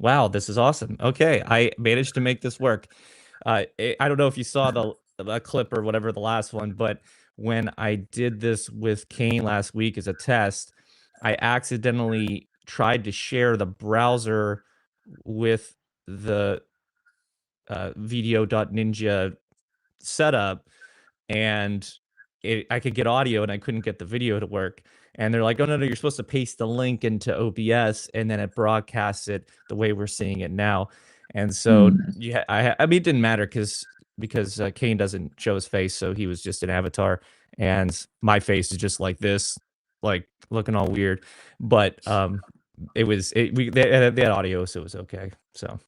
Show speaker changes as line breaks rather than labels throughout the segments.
Wow, this is awesome. Okay, I managed to make this work. I don't know if you saw the clip or whatever the last one, but when I did this with Kane last week as a test, I accidentally tried to share the browser with the video.ninja setup, and I could get audio and I couldn't get the video to work. And they're like, "Oh no, you're supposed to paste the link into OBS, and then it broadcasts it the way we're seeing it now." And so
Mm,
yeah, I mean, it didn't matter because Kane doesn't show his face, so he was just an avatar, and my face is just like this, like looking all weird. But it was it we they had audio, so it was okay. So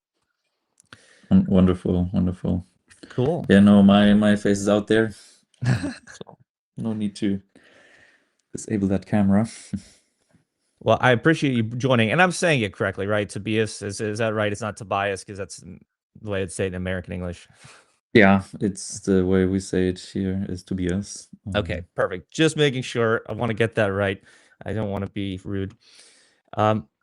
wonderful, wonderful.
cool.
Yeah, no, my face is out there, so no need to disable that camera.
Well, I appreciate you joining, and I'm saying it correctly, right? Tobias, is that right? It's not Tobias because that's the way it's said in American English.
Yeah, it's the way we say it here is Tobias.
Okay, perfect. Just making sure. I want to get that right. I don't want to be rude.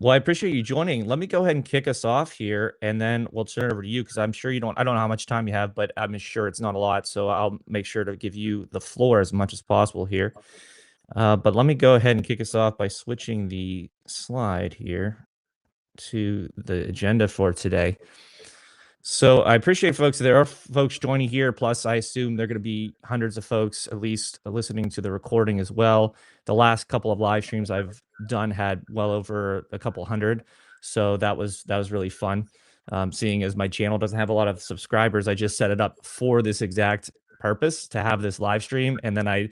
Well, I appreciate you joining. Let me go ahead and kick us off here, and then we'll turn it over to you because I'm sure you don't. I don't know how much time you have, but I'm sure it's not a lot. So I'll make sure to give you the floor as much as possible here. But let me go ahead and kick us off by switching the slide here to the agenda for today. So I appreciate folks. There are folks joining here. Plus, I assume there are going to be hundreds of folks at least listening to the recording as well. The last couple of live streams I've done had well over a couple hundred, so that was really fun. Seeing as my channel doesn't have a lot of subscribers, I just set it up for this exact purpose to have this live stream, and then I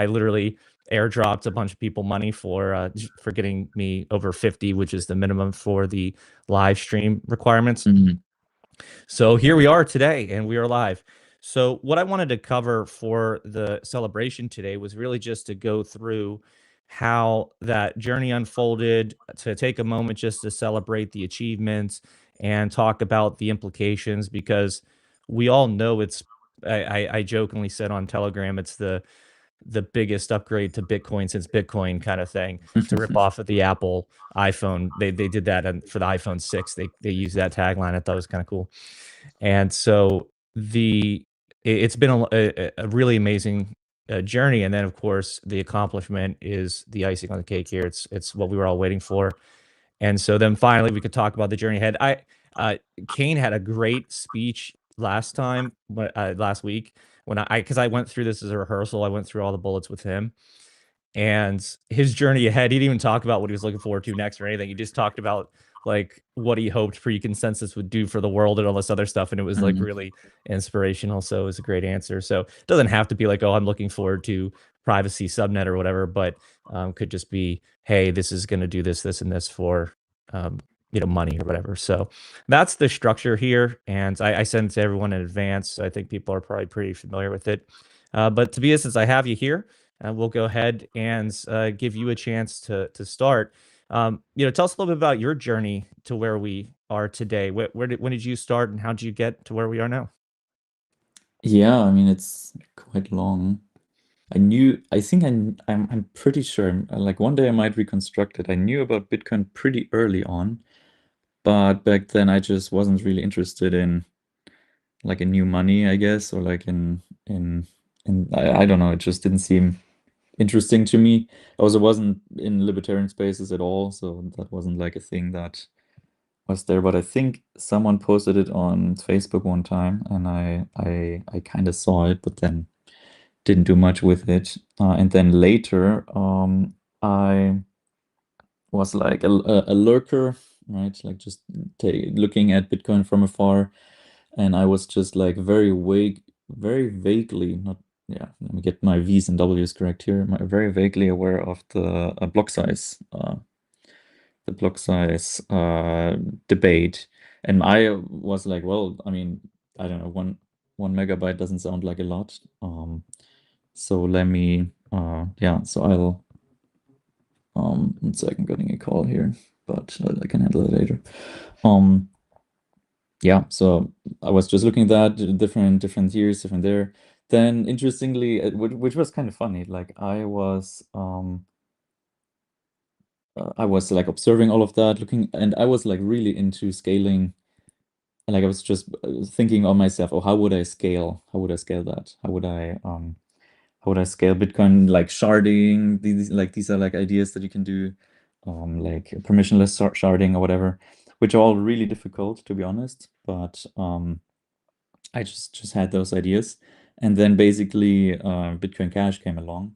literally airdropped a bunch of people money for getting me over 50, which is the minimum for the live stream requirements.
Mhm.
So here we are today, and we are live. So what I wanted to cover for the celebration today was really just to go through how that journey unfolded, to take a moment just to celebrate the achievements and talk about the implications, because we all know I jokingly said on Telegram, it's the biggest upgrade to Bitcoin since Bitcoin kind of thing, to rip off of the Apple iPhone. They did that for the iPhone 6. They used that tagline. I thought it was kind of cool. And so it's been a really amazing journey. And then of course the accomplishment is the icing on the cake here. It's what we were all waiting for. And so then finally we could talk about the journey ahead. Uh, Kane had a great speech last time, last week when because I went through this as a rehearsal. I went through all the bullets with him and his journey ahead. He didn't even talk about what he was looking forward to next or anything. He just talked about like what he hoped pre-consensus would do for the world and all this other stuff. And it was like
Mhm.
really inspirational. So it was a great answer. So it doesn't have to be like, oh, I'm looking forward to privacy subnet or whatever, but could just be, hey, this is going to do this, this, and this for um, money or whatever. So that's the structure here, and I send it to everyone in advance. So I think people are probably pretty familiar with it. But Tobias, since I have you here, we'll go ahead and give you a chance to start. Tell us a little bit about your journey to where we are today. When did you start, and how did you get to where we are now?
Yeah, I mean it's quite long. I think I'm pretty sure, like one day I might reconstruct it. I knew about Bitcoin pretty early on, but back then I just wasn't really interested in like a new money, I guess, or like in I don't know, it just didn't seem interesting to me. I also wasn't in libertarian spaces at all, so that wasn't like a thing that was there. But I think someone posted it on Facebook one time, and I kind of saw it, but then didn't do much with it. And then later, I was like a lurker, right? Like just looking at Bitcoin from afar, and I was just like very vaguely, not yeah. Let me get my V's and W's correct here. Very vaguely aware of the block size debate, and I was like, well, I mean, I don't know, one megabyte doesn't sound like a lot. So let me yeah, so I'll 1 second, getting a call here, but I can handle it later. Um, yeah, so I was just looking at that different years, different there. Then interestingly, which was kind of funny, like I was I was like observing all of that, looking, and I was like really into scaling. Like I was just thinking on myself, oh, how would I scale? How would I scale that? How would I scale Bitcoin? Like sharding, these are like ideas that you can do, like permissionless sharding or whatever, which are all really difficult to be honest. But I just had those ideas, and then basically Bitcoin Cash came along,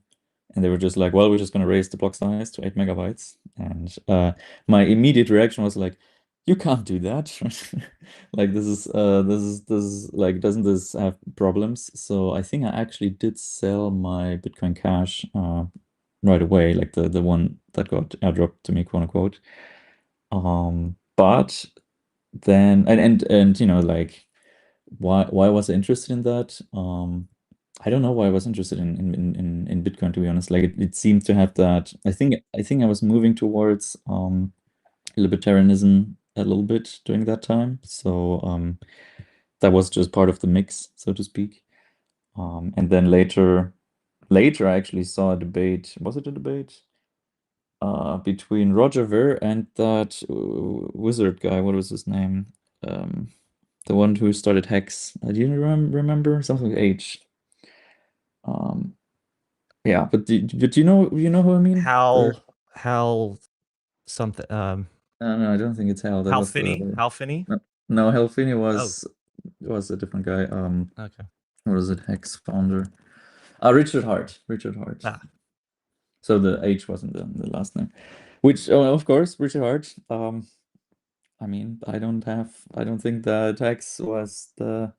and they were just like, well, we're just going to raise the block size to 8 MB, and my immediate reaction was like, you can't do that. Like this is like, doesn't this have problems? So I think I actually did sell my Bitcoin Cash right away, like the one that got airdropped to me, quote unquote. But then and like why was I interested in that? I don't know why I was interested in Bitcoin, to be honest. Like it seemed to have that. I think I was moving towards libertarianism a little bit during that time. So that was just part of the mix, so to speak. And then later I actually saw a debate. Was it a debate? Between Roger Ver and that wizard guy. What was his name? Um, the one who started Hex. Do you remember something with H? Um, yeah, but you know who I mean?
Hal something.
No, I don't think it's Hal. That
Hal
was the
Finney.
other.
Hal Finney.
No, Hal Finney
Oh,
was a different guy.
okay.
What was it? Hex founder. Richard Hart. Richard Hart.
Ah,
So the H wasn't the last name. Which, oh, of course, Richard Hart. I mean, I don't think that Hex was the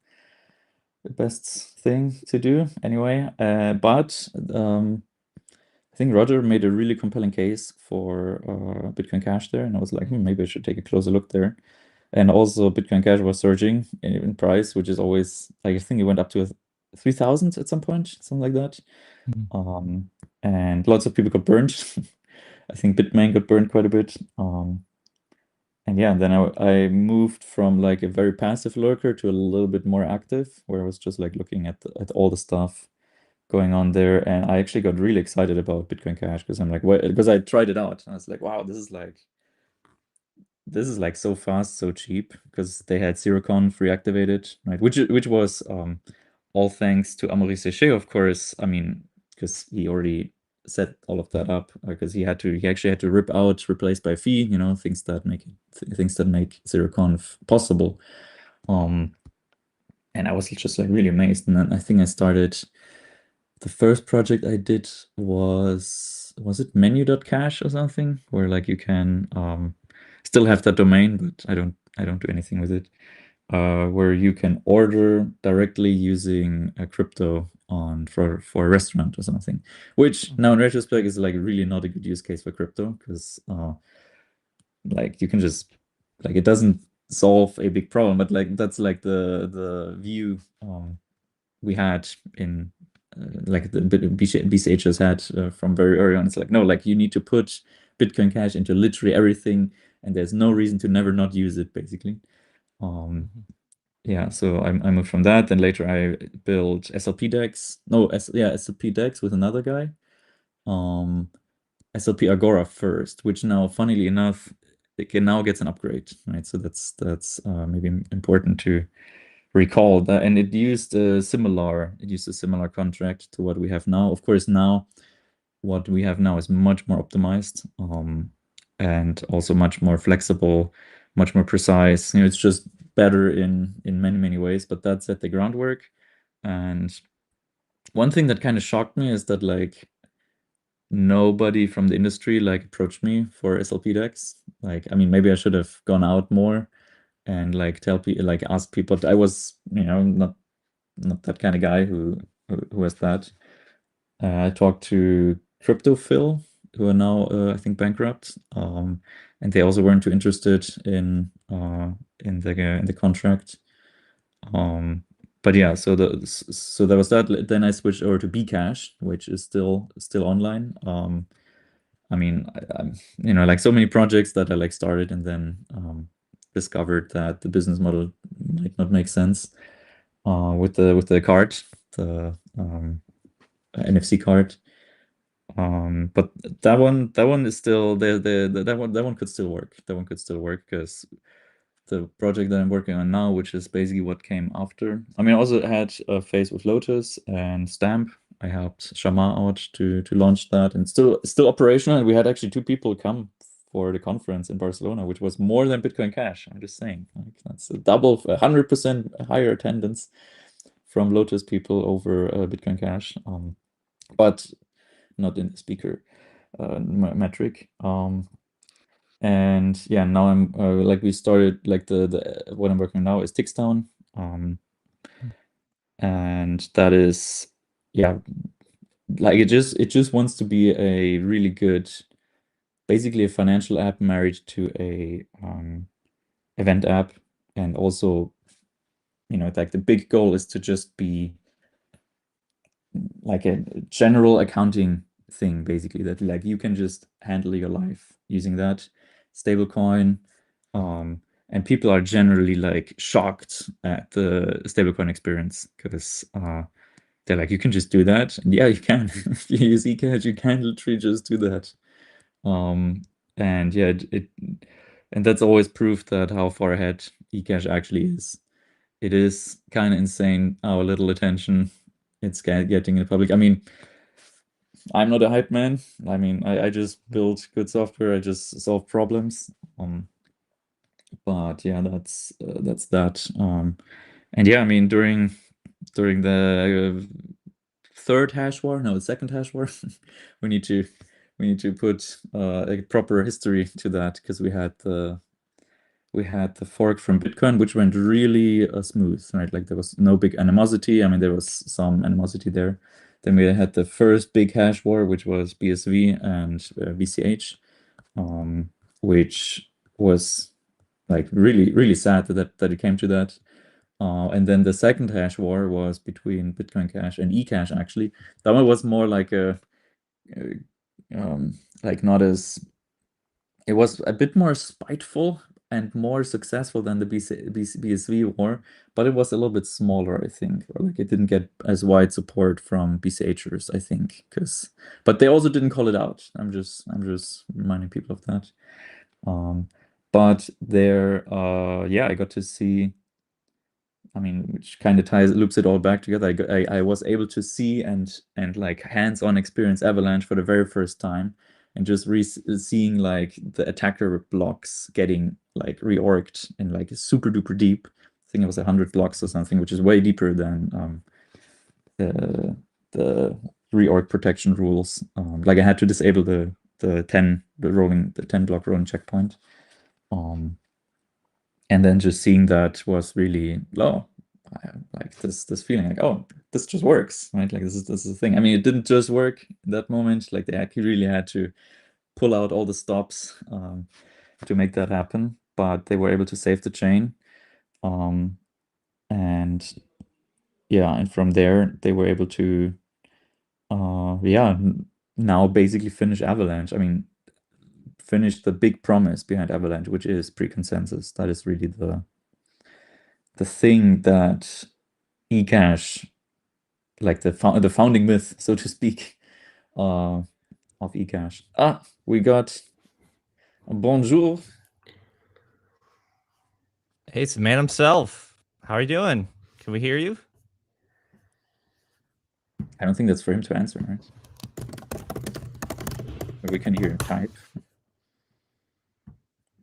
best thing to do anyway. But I think Roger made a really compelling case for Bitcoin Cash there, and I was like, maybe I should take a closer look there. And also, Bitcoin Cash was surging in price, which is always like, I think it went up to 3,000 at some point, something like that.
mhm.
And lots of people got burned. I think Bitmain got burned quite a bit. And yeah, then I moved from like a very passive lurker to a little bit more active, where I was just like looking at all the stuff going on there, and I actually got really excited about Bitcoin Cash because I'm like, what? Because I tried it out, and I was like, wow, this is like so fast, so cheap, because they had ZeroConf reactivated, right? Which was all thanks to Amaury Séchet, of course. I mean, because he already set all of that up, because he actually had to rip out replaced by fee, things that make ZeroConf possible. And I was just like really amazed, and then I think I started. The first project I did was it menu.cash or something, where like you can still have that domain, but I don't do anything with it. Where you can order directly using a crypto on for a restaurant or something. Which now in retrospect is like really not a good use case for crypto, because like you can just, like, it doesn't solve a big problem, but like that's like the view we had in like the BCH has had from very early on. It's like, no, like you need to put Bitcoin Cash into literally everything, and there's no reason to never not use it, basically. Um,
Mhm.
yeah, so I moved from that. Then later I built SLP decks. No, SLP decks with another guy. Um, SLP Agora first, which now, funnily enough, it can now gets an upgrade, right? So that's maybe important to recall that, and it used a similar contract to what we have now. Of course, now what we have now is much more optimized, and also much more flexible, much more precise. It's just better in many ways, but that set the groundwork. And one thing that kind of shocked me is that like nobody from the industry like approached me for SLP decks. Like, I mean, maybe I should have gone out more and like tell people, like ask people. I was, not that kind of guy who has that. I talked to Crypto Phil, who are now I think bankrupt, and they also weren't too interested in the contract. But yeah, so there was that. Then I switched over to Bcash, which is still online. I mean, I'm like so many projects that I like started and then discovered that the business model might not make sense with the card, the NFC card. But that one is still that one could still work. That one could still work because the project that I'm working on now, which is basically what came after. I mean, I also had a phase with Lotus and Stamp. I helped Shama out to launch that, and still operational. And we had actually 2 people come for the conference in Barcelona, which was more than Bitcoin Cash. I'm just saying, like, that's a double, 100% higher attendance from Lotus people over Bitcoin Cash. But not in the speaker metric. And yeah, now I'm like we started like the what I'm working on now is Tickstown. And that is, yeah, like it just wants to be a really good, basically a financial app married to a event app. And also, like the big goal is to just be like a general accounting thing, basically, that like you can just handle your life using that stablecoin. And people are generally like shocked at the stablecoin experience because they're like, you can just do that. And yeah, you can. If you use eCash, you can literally just do that. And yeah, and that's always proof that how far ahead eCash actually is. It is kind of insane how little attention it's getting in the public. I mean, I'm not a hype man. I mean, I just build good software. I just solve problems. But yeah, that's that. And yeah, I mean, during the third hash war, no, the second hash war, we need to put a proper history to that because we had the fork from Bitcoin, which went really smooth, right? Like there was no big animosity. I mean, there was some animosity there. Then we had the first big hash war, which was BSV and VCH, which was like really, really sad that it came to that. And then the second hash war was between Bitcoin Cash and eCash, actually. That one was more like like not as, it was a bit more spiteful and more successful than the BSV war, but it was a little bit smaller, I think, or like it didn't get as wide support from BCHers, I think, but they also didn't call it out. I'm just reminding people of that. But there, yeah, I got to see. I mean, which kind of loops it all back together. I was able to see and like hands-on experience Avalanche for the very first time, and just seeing like the attacker blocks getting like reorged and like super duper deep. I think it was 100 blocks or something, which is way deeper than the reorg protection rules. Like I had to disable the 10 block rolling checkpoint. And then just seeing that was really low. Like this feeling like, oh, this just works, right? Like this is the thing. I mean, it didn't just work in that moment. Like they actually really had to pull out all the stops to make that happen, but they were able to save the chain. And yeah, and from there they were able to yeah, now basically finish Avalanche. I mean, finish the big promise behind Avalanche, which is pre-consensus. That is really the thing that eCash, like the founding myth, so to speak, of eCash. We got a bonjour.
Hey, it's the man himself. How are you doing? Can we hear you?
I don't think that's for him to answer, right? But we can hear him type.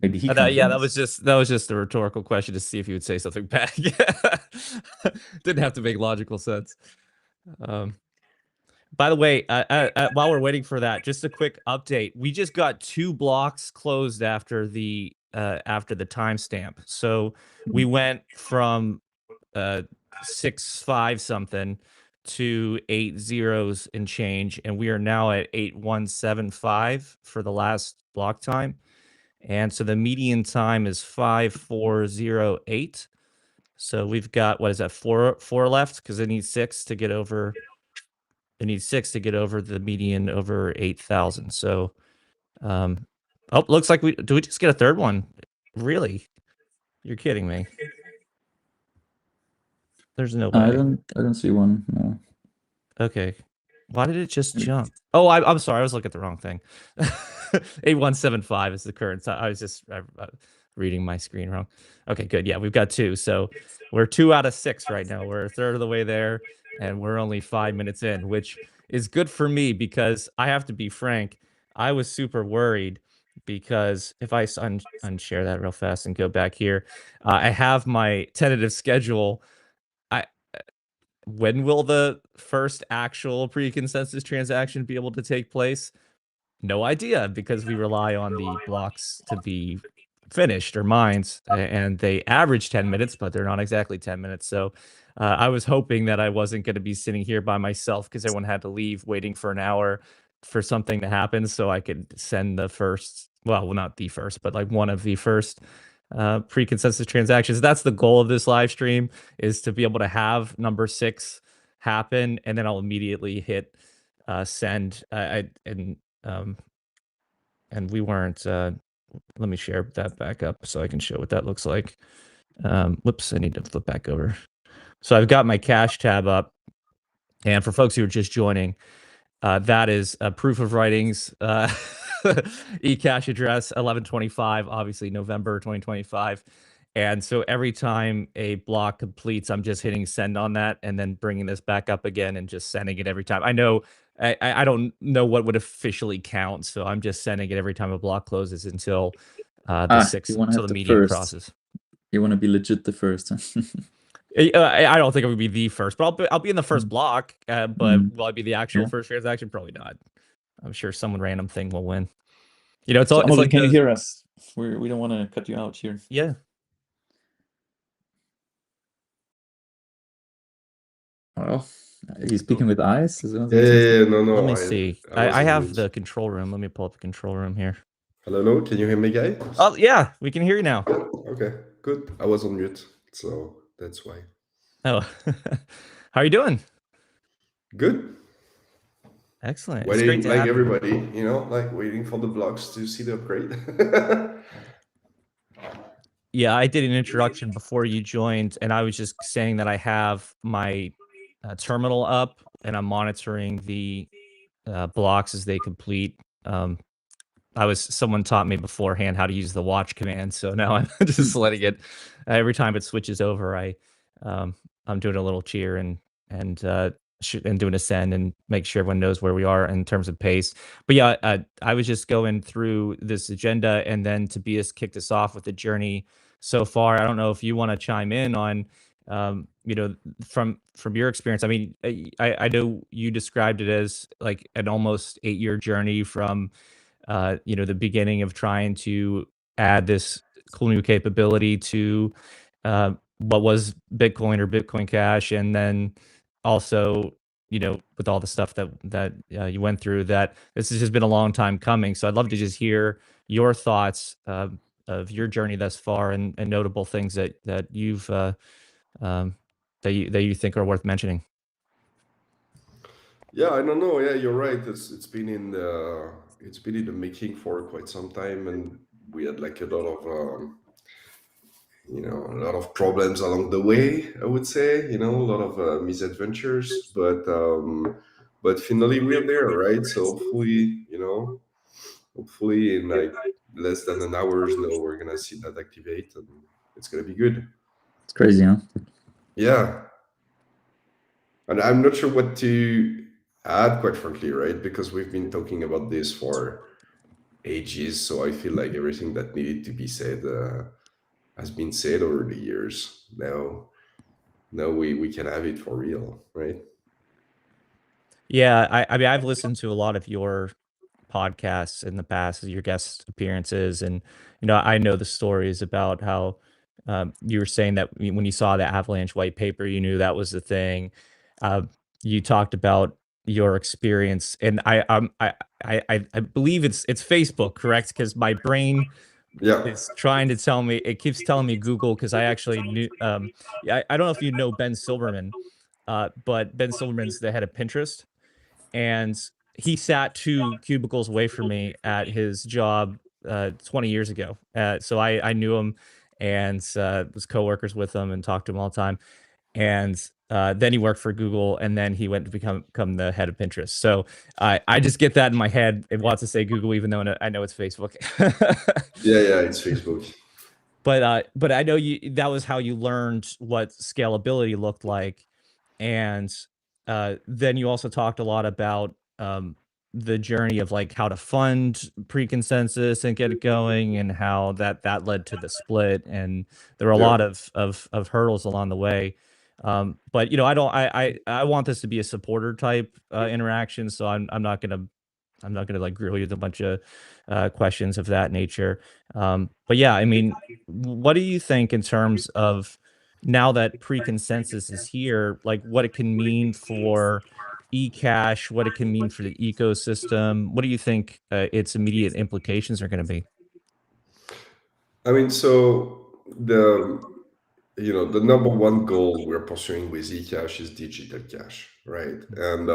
Maybe he can't.
Yeah, that was just a rhetorical question to see if you would say something back. Didn't have to make logical sense. By the way, while we're waiting for that, just a quick update. We just got 2 blocks closed after the timestamp. So we went from 6.5 something to 8 zeros and change, and we are now at 8.175 for the last block time. And so the median time is 5.408. So we've got, what is that, four left? Because it needs 6 to get over. It needs 6 to get over the median over 8,000. So, oh, looks like do we just get a third one? Really? You're kidding me. There's no way.
I don't see one. No.
Okay. Why did it just jump? Oh, I'm sorry. I was looking at the wrong thing. 8175 is the current. I was just reading my screen wrong. Okay, good. Yeah, we've got 2. So we're 2 out of 6 right now. We're a third of the way there, and we're only 5 minutes in, which is good for me because I have to be frank. I was super worried because if I unshare that real fast and go back here, I have my tentative schedule. I When will the first actual pre-consensus transaction be able to take place? No idea, because we rely on the blocks to be finished or mined, and they average 10 minutes, but they're not exactly 10 minutes. So I was hoping that I wasn't going to be sitting here by myself because everyone had to leave, waiting for an hour for something to happen so I could send the first, well, not the first, but like one of the first pre-consensus transactions. That's the goal of this live stream, is to be able to have number 6 happen, and then I'll immediately hit send. Um, and we weren't. Let me share that back up so I can show what that looks like. Whoops, I need to flip back over. So I've got my cache tab up, and for folks who are just joining, that is a proof of writings eCash address 1125, obviously November 2025. And so every time a block completes, I'm just hitting send on that and then bringing this back up again and just sending it every time. I know I don't know what would officially count, so I'm just sending it every time a block closes until the 6th,
you want to
until
have
the
the
median
first.
crosses.
You want to be legit the first.
I don't think I would be the first, but I'll be in the first block. But will I be the actual first transaction? Probably not. I'm sure some random thing will win. You know, it's
So,
it's like
can you hear us? We don't want to cut you out here.
Yeah.
Well, are you speaking with eyes?
Yeah, no.
Let me see.
I was
I
on
have
mute.
the control room. Let me pull up the control room here.
Hello, can you hear me, guys?
Oh, yeah, we can hear you now.
Okay, good. I was on mute, so that's why.
Oh, how are you doing?
Good.
Excellent.
Waiting,
It's great to
like
have
everybody, you know, like waiting for the blocks to see the upgrade.
Yeah, I did an introduction before you joined, and I was just saying that I have my terminal up, and I'm monitoring the blocks as they complete. Someone taught me beforehand how to use the watch command, so now I'm just letting it. Every time it switches over, I'm doing a little cheer and doing a send and make sure everyone knows where we are in terms of pace. But yeah, I was just going through this agenda, and then Tobias kicked us off with the journey so far. I don't know if you want to chime in on, from your experience. I mean, I know you described it as like an almost 8-year journey from the beginning of trying to add this cool new capability to what was Bitcoin or Bitcoin Cash, and then also, with all the stuff that you went through, that this has just been a long time coming. So I'd love to just hear your thoughts of your journey thus far, and notable things that you've that you think are worth mentioning.
Yeah, I don't know. Yeah, you're right. It's been in the making for quite some time, and we had like a lot of a lot of problems along the way. I would say, a lot of misadventures, but finally we're there, right? So hopefully in like less than an hour's now we're gonna see that activate, and it's gonna be good.
It's crazy, huh?
Yeah, and I'm not sure what to add, quite frankly, right? Because we've been talking about this for ages, so I feel like everything that needed to be said has been said over the years. Now we can have it for real, right?
Yeah, I mean, I've listened to a lot of your podcasts in the past, your guest appearances, and I know the stories about how you were saying that when you saw the Avalanche white paper, you knew that was the thing. Uh, you talked about your experience, and I believe it's Facebook, correct? Because my brain
Yeah.
is trying to tell me, it keeps telling me Google, because I actually knew. I don't know if you know Ben Silverman, but Ben Silverman's the head of Pinterest, and he sat 2 cubicles away from me at his job 20 years ago. So I knew him, and was coworkers with him and talked to him all the time. and then he worked for Google, and then he went to become the head of Pinterest. So I just get that in my head. It wants to say Google, even though I know it's Facebook.
Yeah, it's Facebook.
But I know that was how you learned what scalability looked like, and then you also talked a lot about the journey of like how to fund pre-consensus and get it going, and how that led to the split, and there were a lot of hurdles along the way. But I want this to be a supporter type interaction, so I'm not gonna like grill you with a bunch of questions of that nature. But yeah, I mean, what do you think in terms of now that pre-consensus is here, like what it can mean for eCash, what it can mean for the ecosystem? What do you think its immediate implications are going to be?
I mean, so the number one goal we're pursuing with eCash is digital cash, right? And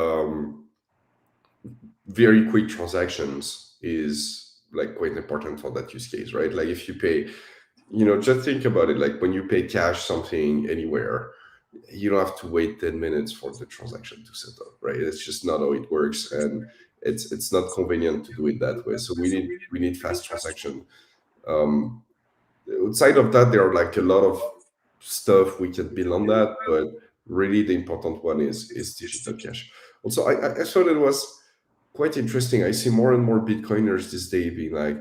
very quick transactions is like quite important for that use case, right? Like if you pay, just think about it, like when you pay cash something anywhere, you don't have to wait 10 minutes for the transaction to set up, right? It's just not how it works, and it's not convenient to do it that way. So we need fast transaction. Outside of that, there are like a lot of stuff we can build on that, but really the important one is digital cash. Also, I thought it was quite interesting. I see more and more Bitcoiners this day being like,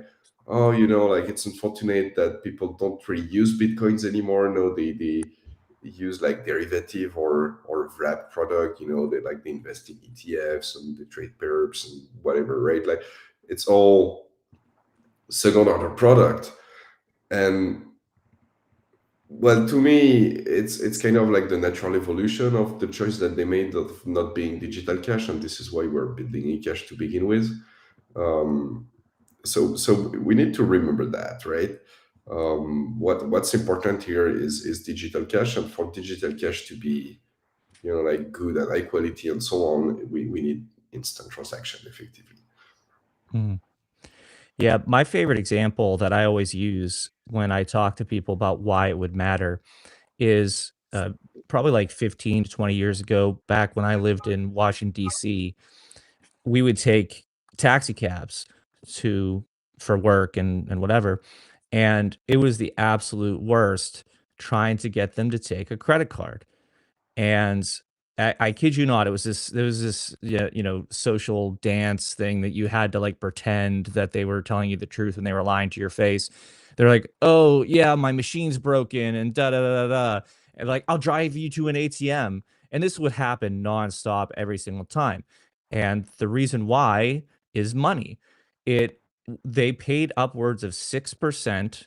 oh, like it's unfortunate that people don't really use Bitcoins anymore. No, they use like derivative or wrap product. They invest in ETFs and they trade perps and whatever, right? Like it's all second order product. And well, to me, it's kind of like the natural evolution of the choice that they made of not being digital cash, and this is why we're building eCash to begin with. So we need to remember that, right? What's important here is digital cash, and for digital cash to be, like good and high quality and so on, we need instant transaction effectively.
Mhm. Yeah, my favorite example that I always use when I talk to people about why it would matter is probably like 15 to 20 years ago, back when I lived in Washington, D.C., we would take taxi cabs to for work and whatever. And it was the absolute worst trying to get them to take a credit card. And I kid you not, there was this yeah, social dance thing that you had to like pretend that they were telling you the truth and they were lying to your face. They're like, "Oh yeah, my machine's broken," and da da da da da. And like, "I'll drive you to an ATM." And this would happen nonstop every single time. And the reason why is money. It They paid upwards of 6%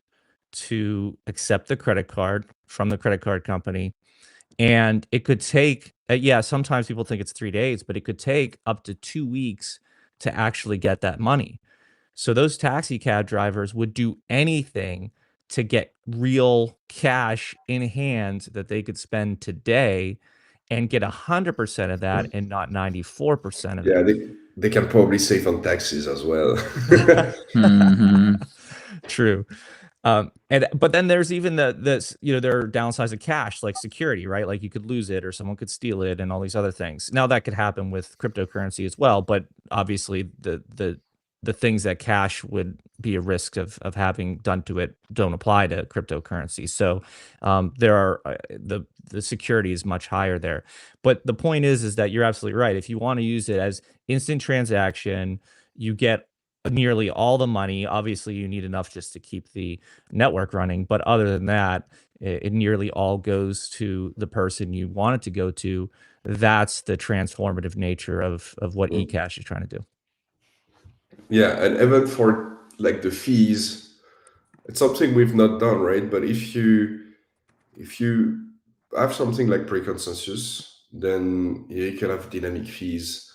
to accept the credit card from the credit card company, and it could take yeah, sometimes people think it's 3 days, but it could take up to 2 weeks to actually get that money. So those taxi cab drivers would do anything to get real cash in hand that they could spend today and get 100% of that and not 94% of
Yeah,
it.
they can probably save on taxes as well.
True. But then there's even there are downsides of cash, like security, right? Like you could lose it or someone could steal it and all these other things. Now that could happen with cryptocurrency as well, but obviously the things that cash would be a risk of having done to it don't apply to cryptocurrency. So there are the security is much higher there. But the point is that you're absolutely right. If you want to use it as instant transaction, you get nearly all the money. Obviously, you need enough just to keep the network running, but other than that, it nearly all goes to the person you want it to go to. That's the transformative nature of what eCash is trying to do.
Yeah, and even for like the fees, it's something we've not done, right? But if you have something like pre-consensus, then you can have dynamic fees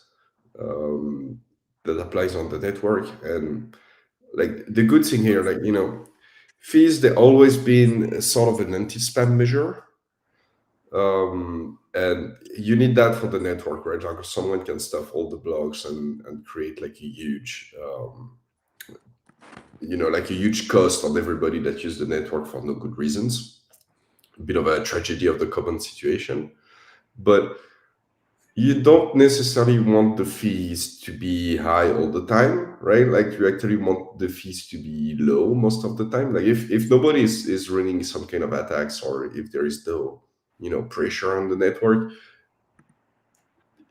that applies on the network. And like the good thing here, like fees, they always been sort of an anti-spam measure. And you need that for the network, right? Like someone can stuff all the blocks and create like a huge like a huge cost on everybody that use the network for no good reasons. bit of a tragedy of the common situation. But you don't necessarily want the fees to be high all the time, right? Like you actually want the fees to be low most of the time. Like if nobody is running some kind of attacks, or if there is no, pressure on the network,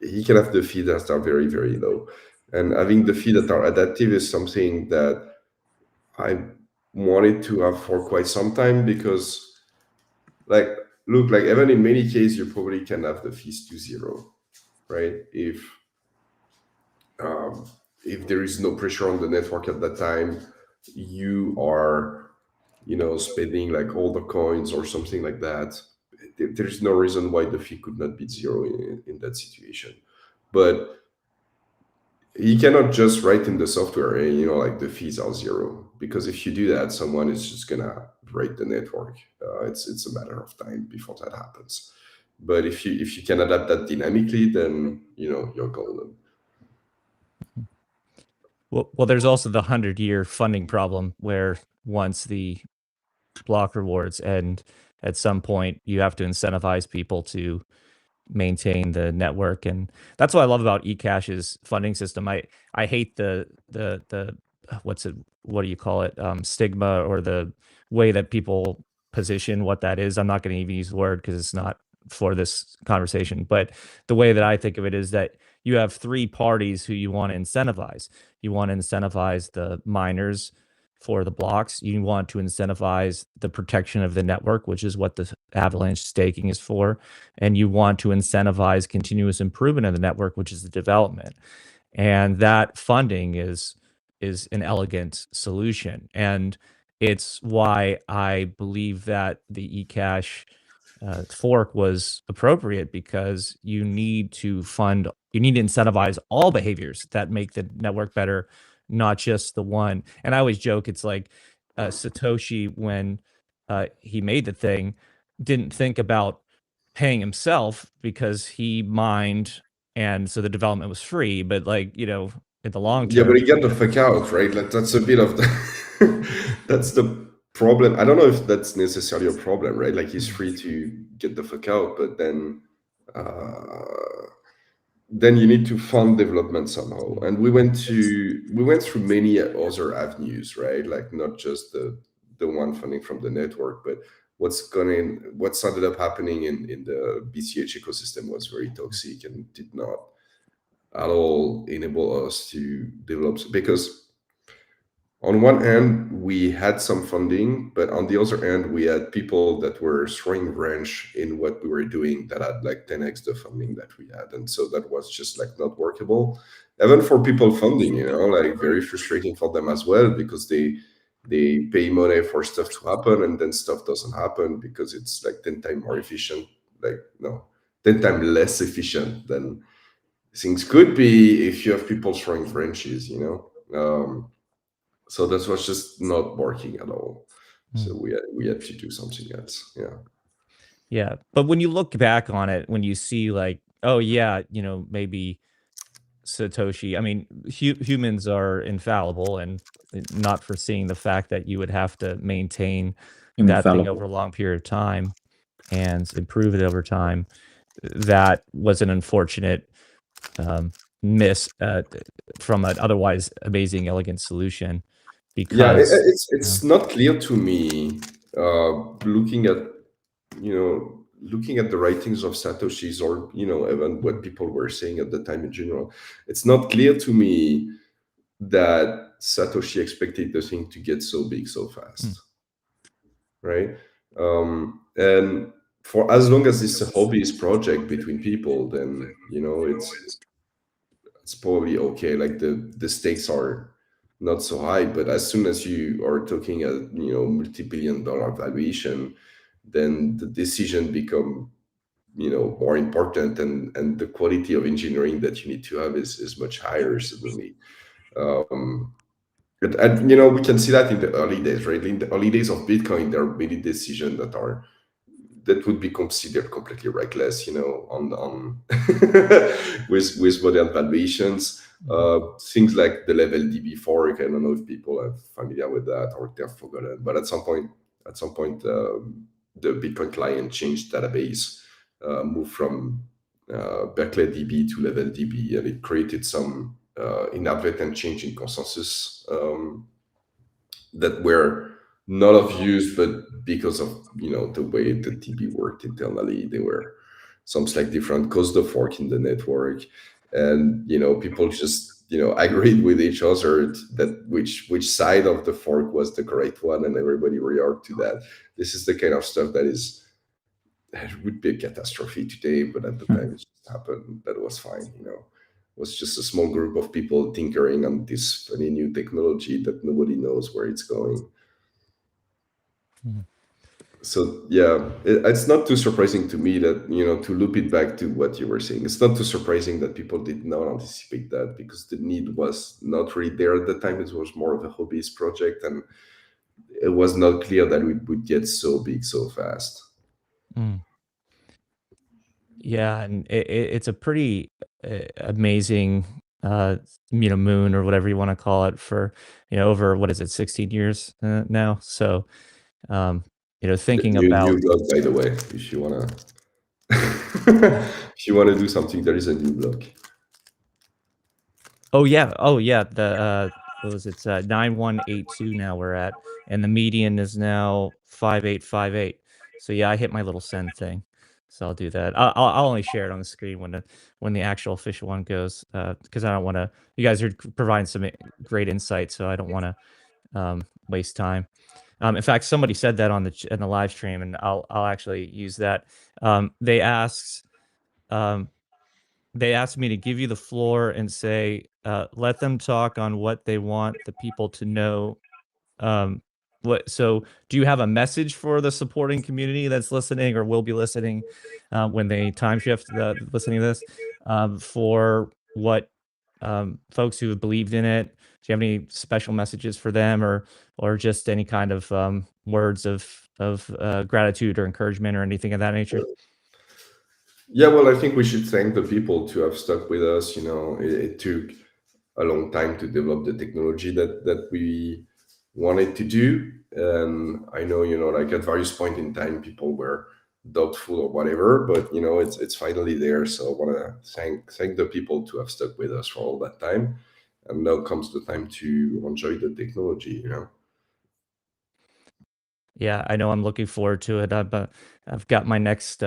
he can have the fees that are very, very low. And having the fees that are adaptive is something that I wanted to have for quite some time, because like, look, like even in many cases, you probably can have the fees to zero, right? If there is no pressure on the network at that time, you are, spending like all the coins or something like that. There's no reason why the fee could not be zero in that situation. But you cannot just write in the software, like the fees are zero, because if you do that, someone is just gonna break the network. It's a matter of time before that happens. But if you can adapt that dynamically, then you're golden.
Well, there's also the 100-year funding problem, where once the block rewards end, at some point you have to incentivize people to maintain the network. And that's what I love about eCash's funding system. I hate the what do you call it, stigma, or the way that people position what that is. I'm not going to even use the word because it's not for this conversation, but the way that I think of it is that you have three parties who you want to incentivize. You want to incentivize the miners for the blocks. You want to incentivize the protection of the network, which is what the Avalanche staking is for. And you want to incentivize continuous improvement of the network, which is the development. And that funding is an elegant solution. And it's why I believe that the eCash fork was appropriate, because you need to incentivize all behaviors that make the network better, not just the one. And I always joke, it's like Satoshi, when he made the thing, didn't think about paying himself because he mined, and so the development was free. But like, in the long
Yeah,
term,
but he got the fuck out, right? Like that's a bit of the that's the problem. I don't know if that's necessarily a problem, right? Like he's free to get the fuck out, but then you need to fund development somehow. And we went through many other avenues, right? Like not just the one funding from the network, but what ended up happening in the BCH ecosystem was very toxic and did not at all enable us to develop, because on one hand we had some funding, but on the other hand we had people that were throwing wrench in what we were doing that had like 10x the funding that we had, and so that was just like not workable, even for people funding, like very frustrating for them as well, because they pay money for stuff to happen, and then stuff doesn't happen because it's like 10 times more efficient, like no 10 times less efficient than things could be if you have people throwing wrenches, so that was just not working at all. So we had to do something else.
Yeah. But when you look back on it, when you see like, oh yeah, maybe Satoshi, I mean, humans are infallible, and not foreseeing the fact that you would have to maintain that thing
Infallible.
over a long period of time and improve it over time. That was an unfortunate miss from an otherwise amazing, elegant solution. Because
it's not clear to me, looking at the writings of Satoshi's, or even what people were saying at the time in general. It's not clear to me that Satoshi expected the thing to get so big so fast, right? And for as long as it's a hobbyist project between people, then it's probably okay. Like the stakes are not so high, but as soon as you are talking a multi-billion-dollar valuation, then the decision become more important, and the quality of engineering that you need to have is much higher suddenly. And we can see that in the early days, right? In the early days of Bitcoin, there are many decisions that would be considered completely reckless, on with modern valuations. Things like the level DB fork. I don't know if people are familiar with that or they're forgotten, but at some point, the Bitcoin client changed database, moved from Berkeley DB to Level DB, and it created some inadvertent change in consensus that were not of use, but because of the way the DB worked internally, they were some slight different, caused the fork in the network, and people just agreed with each other that which side of the fork was the correct one, and everybody reacted to that. This is the kind of stuff that would be a catastrophe today, but at the time it just happened. That was fine. It was just a small group of people tinkering on this funny new technology that nobody knows where it's going. So yeah, it's not too surprising to me that to loop it back to what you were saying, it's not too surprising that people did not anticipate that, because the need was not really there at the time. It was more of a hobbyist project, and it was not clear that we would get so big so fast.
Yeah, and it's a pretty amazing moon, or whatever you want to call it, for over, what is it, 16 years now. So thinking
New
about
blog, by the way, if you wanna if you wanna do something, there is a new blog.
oh yeah, the what was it, 9182 now we're at, and the median is now 5858. So yeah, I hit my little send thing, so I'll do that. I'll only share it on the screen when the actual official one goes, because I don't want to. You guys are providing some great insight, so I don't want to waste time. In fact, somebody said that in the live stream, and I'll actually use that. They asked me to give you the floor and say, let them talk on what they want the people to know. So do you have a message for the supporting community that's listening or will be listening when they time shift listening to this, for what folks who have believed in it? Do you have any special messages for them, or just any kind of words of gratitude or encouragement or anything of that nature?
Yeah, well, I think we should thank the people to have stuck with us. It took a long time to develop the technology that we wanted to do. And I know, like at various point in time, people were doubtful or whatever, but it's finally there. So I want to thank the people to have stuck with us for all that time. And now comes the time to enjoy the technology.
Yeah, I know. I'm looking forward to it. I've got my next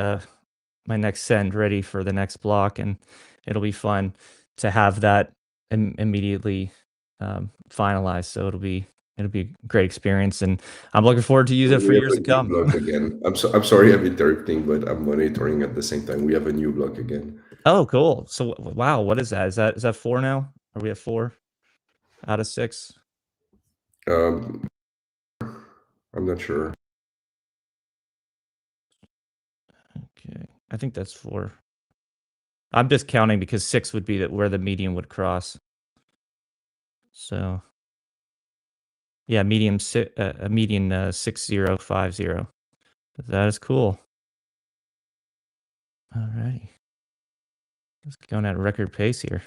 send ready for the next block, and it'll be fun to have that immediately finalized. So it'll be a great experience, and I'm looking forward to use it for
We have
years
a
to
new
come.
block again. I'm sorry I'm interrupting, but I'm monitoring at the same time. We have a new block again.
Oh, cool. So wow, what is that? Is that 4 now? Are we at 4 out of 6?
I'm not sure.
Okay, I think that's 4. I'm just counting because 6 would be where the median would cross. So yeah, median 6050. That is cool. All right, let's going at a record pace here.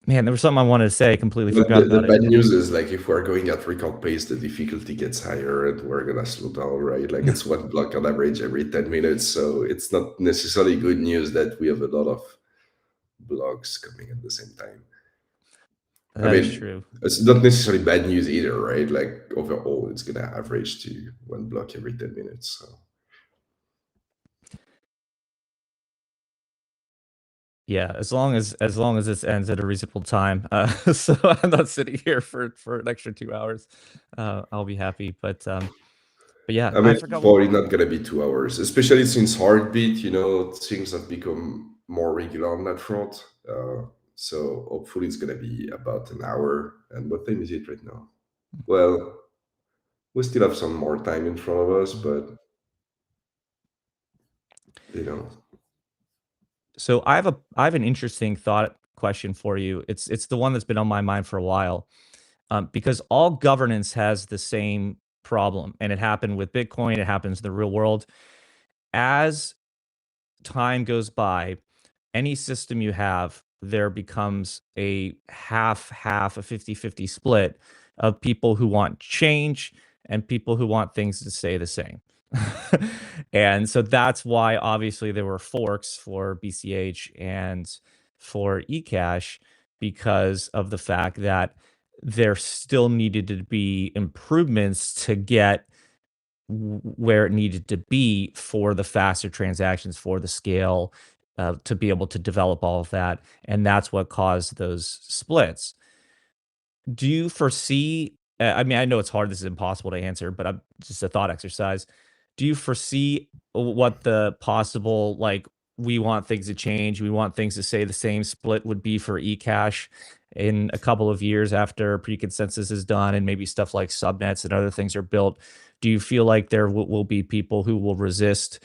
Man, there was something I wanted to say. I completely forgot
The
about
bad
it.
news is, like, if we're going at record pace, the difficulty gets higher and we're gonna slow down, right? Like, it's one block on average every 10 minutes. So it's not necessarily good news that we have a lot of blocks coming at the same time.
That is true.
It's not necessarily bad news either, right? Like, overall, it's gonna average to one block every 10 minutes. So
Yeah, as long as this ends at a reasonable time, so I'm not sitting here for an extra 2 hours, I'll be happy. But yeah, I
it's
forgot.
probably not gonna be 2 hours, especially since Heartbeat, things have become more regular on that front. So hopefully it's gonna be about an hour. And what time is it right now? Well, we still have some more time in front of us, but
So I have an interesting thought question for you. It's the one that's been on my mind for a while, because all governance has the same problem, and it happened with Bitcoin. It happens in the real world. As time goes by, any system you have, there becomes a half, a 50-50 split of people who want change and people who want things to stay the same. And so that's why obviously there were forks for BCH and for eCash, because of the fact that there still needed to be improvements to get where it needed to be for the faster transactions, for the scale, to be able to develop all of that. And that's what caused those splits. Do you foresee, I mean, I know it's hard, this is impossible to answer, but I'm just a thought exercise. Do you foresee what the possible, like, we want things to change, we want things to stay the same split would be for eCash in a couple of years after pre-consensus is done and maybe stuff like subnets and other things are built? Do you feel like there will be people who will resist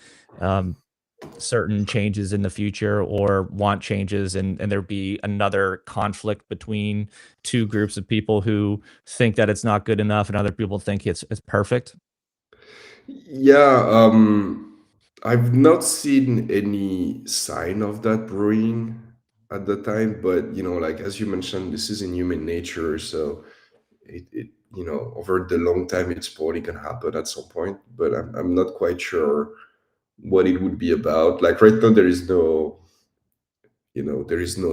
certain changes in the future or want changes, and there be another conflict between two groups of people who think that it's not good enough and other people think it's perfect?
Yeah, I've not seen any sign of that brewing at the time, but like as you mentioned, this is in human nature, so it over the long time, it's probably gonna happen at some point. But I'm not quite sure what it would be about. Like right now, there is no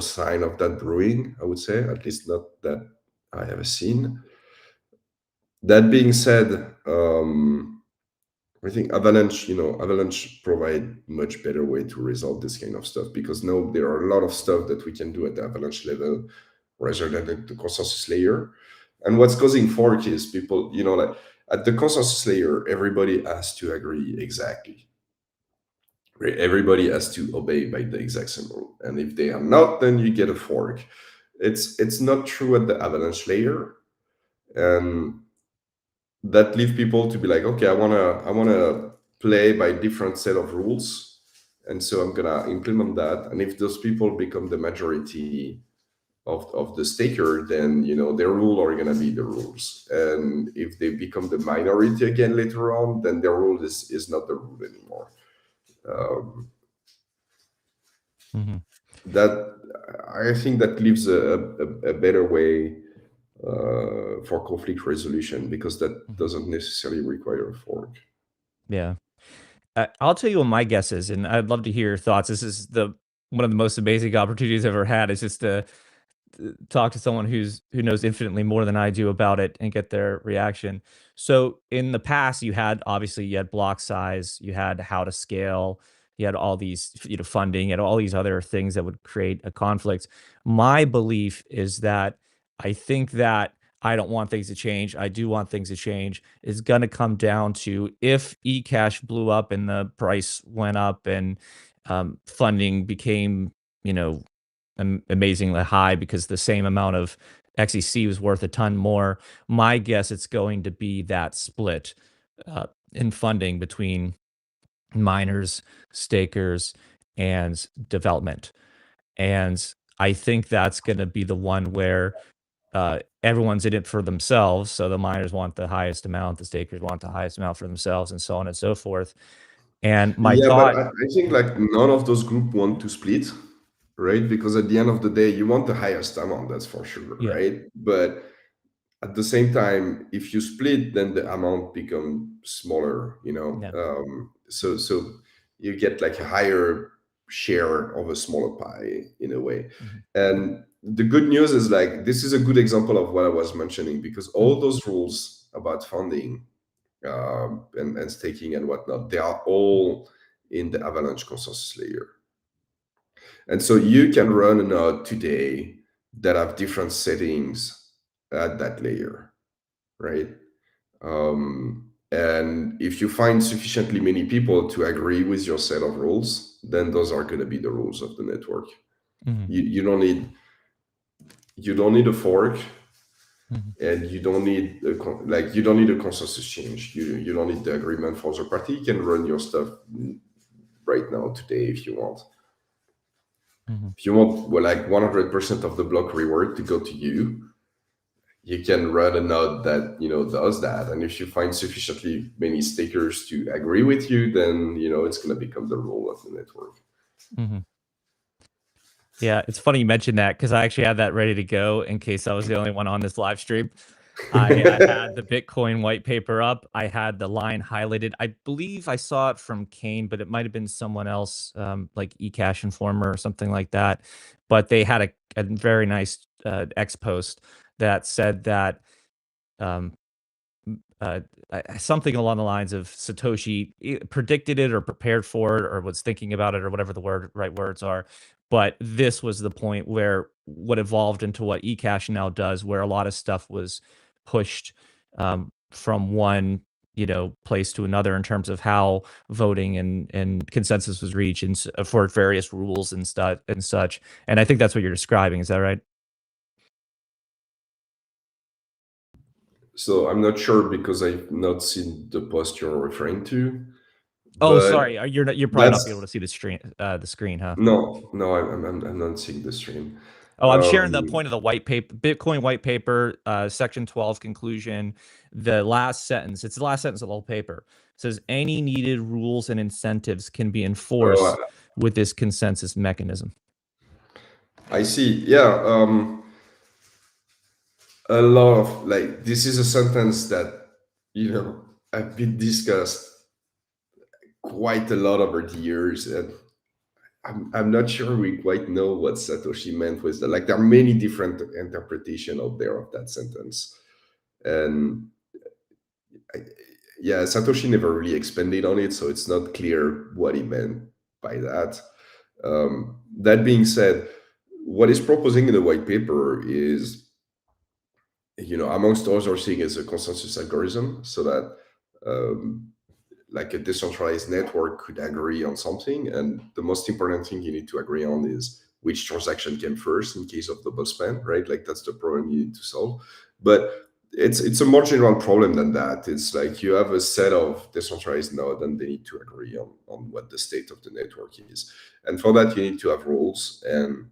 sign of that brewing. I would say, at least not that I have seen. That being said, I think Avalanche provide much better way to resolve this kind of stuff, because now there are a lot of stuff that we can do at the Avalanche level rather than at the consensus layer. And what's causing fork is people, like at the consensus layer, everybody has to agree exactly. Right? Everybody has to obey by the exact same rule. And if they are not, then you get a fork. It's not true at the Avalanche layer. And that leave people to be like, okay, I wanna play by different set of rules, and so I'm gonna implement that. And if those people become the majority of the staker, then their rule are gonna be the rules. And if they become the minority again later on, then their rule is not the rule anymore.
Hmm.
That I think that leaves a better way for conflict resolution, because that doesn't necessarily require a fork.
Yeah. I'll tell you what my guess is, and I'd love to hear your thoughts. This is the one of the most amazing opportunities I've ever had, is just to talk to someone who knows infinitely more than I do about it and get their reaction. So in the past, you had block size, you had how to scale, you had all these, funding, you had all these other things that would create a conflict. My belief is that I think that I don't want things to change. I do want things to change. Is going to come down to if eCash blew up and the price went up and funding became, you know, amazingly high because the same amount of XEC was worth a ton more. My guess it's going to be that split in funding between miners, stakers, and development. And I think that's going to be the one where everyone's in it for themselves. So the miners want the highest amount, the stakers want the highest amount for themselves, and so on and so forth. And my
Yeah, but
thought,
I think like none of those groups want to split, right? Because at the end of the day, you want the highest amount, that's for sure,
yeah,
right? But at the same time, if you split, then the amount becomes smaller,
yeah,
so you get like a higher share of a smaller pie in a way.
mhm,
And the good news is, like, this is a good example of what I was mentioning, because
mhm,
all those rules about funding, and staking and whatnot, they are all in the Avalanche consensus layer. And so you can run a node today that have different settings at that layer, right? And if you find sufficiently many people to agree with your set of rules, then those are going to be the rules of the network.
mhm,
You don't need a fork,
mhm,
and you don't need you don't need a consensus change. You don't need the agreement for the party. You can run your stuff right now today if you want.
mhm,
If you want, well, like 100% of the block reward to go to you, you can run a node that does that. And if you find sufficiently many stakers to agree with you, then it's going to become the rule of the network.
mhm. Yeah, it's funny you mentioned that because I actually had that ready to go in case I was the only one on this live stream. I had the Bitcoin white paper up. I had the line highlighted. I believe I saw it from Kane, but it might have been someone else, like eCash Informer or something like that. But they had a very nice X post that said that um, something along the lines of Satoshi predicted it or prepared for it or was thinking about it or whatever the right words are. But this was the point where what evolved into what eCash now does, where a lot of stuff was pushed from one place to another in terms of how voting and consensus was reached and for various rules and stuff and such. And I think that's what you're describing. Is that right?
So I'm not sure because I've not seen the post you're referring to.
Oh,
but
sorry. You're probably not be able to see the screen, huh?
No, I'm not seeing the stream.
Oh, I'm sharing the point of the white paper, Bitcoin white paper, section 12 conclusion. The last sentence, it's the last sentence of the whole paper. It says any needed rules and incentives can be enforced with this consensus mechanism.
I see. Yeah. A lot of this is a sentence that I've been discussed quite a lot over the years, and I'm not sure we quite know what Satoshi meant with that. Like, there are many different interpretations out there of that sentence, and yeah, Satoshi never really expanded on it, so it's not clear what he meant by that. That being said, what he's proposing in the white paper is, amongst other things, is a consensus algorithm, so that like a decentralized network could agree on something, and the most important thing you need to agree on is which transaction came first in case of double spend, right? Like, that's the problem you need to solve. But it's a more general problem than that. It's like you have a set of decentralized nodes and they need to agree on what the state of the network is. And for that, you need to have rules, and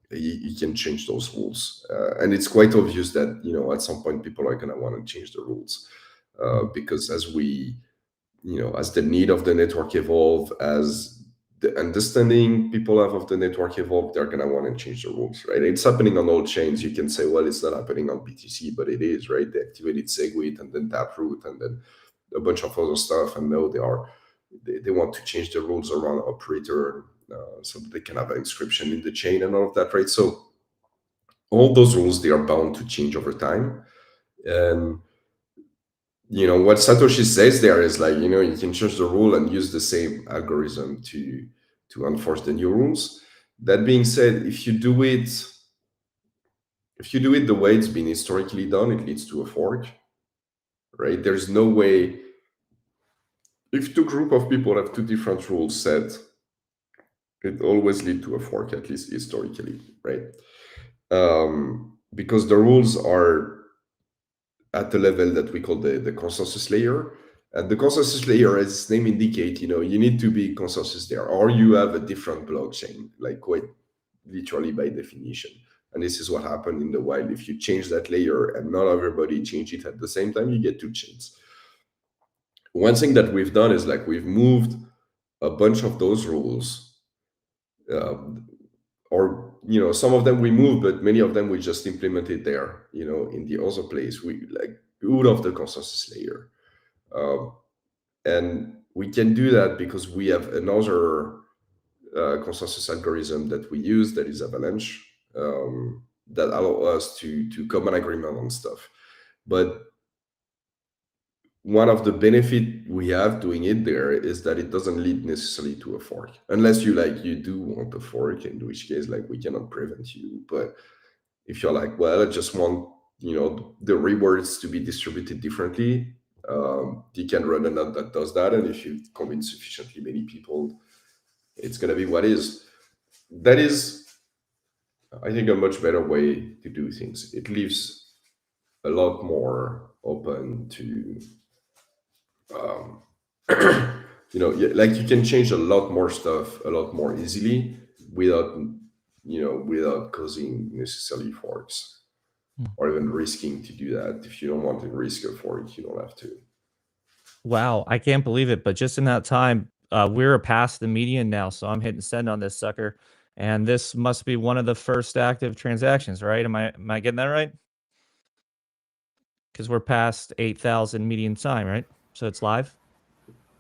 you can change those rules. And it's quite obvious that, at some point people are going to want to change the rules because as the need of the network evolve, as the understanding people have of the network evolve, they're going to want to change the rules, right? It's happening on all chains. You can say, well, it's not happening on BTC, but it is, right? They activated Segwit and then Taproot and then a bunch of other stuff, and now they want to change the rules around operator so that they can have an inscription in the chain and all of that, right? So all those rules, they are bound to change over time. And what Satoshi says there is like, you can change the rule and use the same algorithm to enforce the new rules. That being said, if you do it the way it's been historically done, it leads to a fork, right? There's no way, if two group of people have two different rules set, it always leads to a fork, at least historically, right? Because the rules are at the level that we call the consensus layer. And the consensus layer, as its name indicates, you need to be consensus there, or you have a different blockchain, like quite literally by definition. And this is what happened in the wild. If you change that layer and not everybody change it at the same time, you get two chains. One thing that we've done is like we've moved a bunch of those rules, or some of them we moved, but many of them we just implemented there. In the other place, we like out of the consensus layer, and we can do that because we have another consensus algorithm that we use, that is Avalanche, that allow us to come an agreement on stuff. But one of the benefit we have doing it there is that it doesn't lead necessarily to a fork, unless you do want a fork, in which case we cannot prevent you. But if you're like, well, I just want the rewards to be distributed differently, you can run a node that does that, and if you convince sufficiently many people, it's going to be what is. That is, I think, a much better way to do things. It leaves a lot more open to you can change a lot more stuff a lot more easily without causing necessarily forks or even risking to do that. If you don't want to risk a fork, you don't have to.
Wow, I can't believe it. But just in that time, we're past the median now, so I'm hitting send on this sucker, and this must be one of the first active transactions, right? Am I getting that right? Because we're past 8,000 median time, right? So it's live.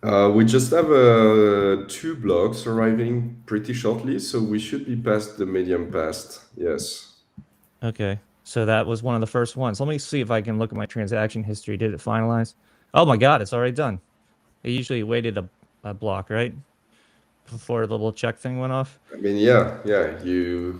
We just have 2 blocks arriving pretty shortly, so we should be past the medium past. Yes.
Okay. So that was one of the first ones. Let me see if I can look at my transaction history. Did it finalize? Oh my God, it's already done. It usually waited a block, right? Before the little check thing went off.
I mean, yeah, you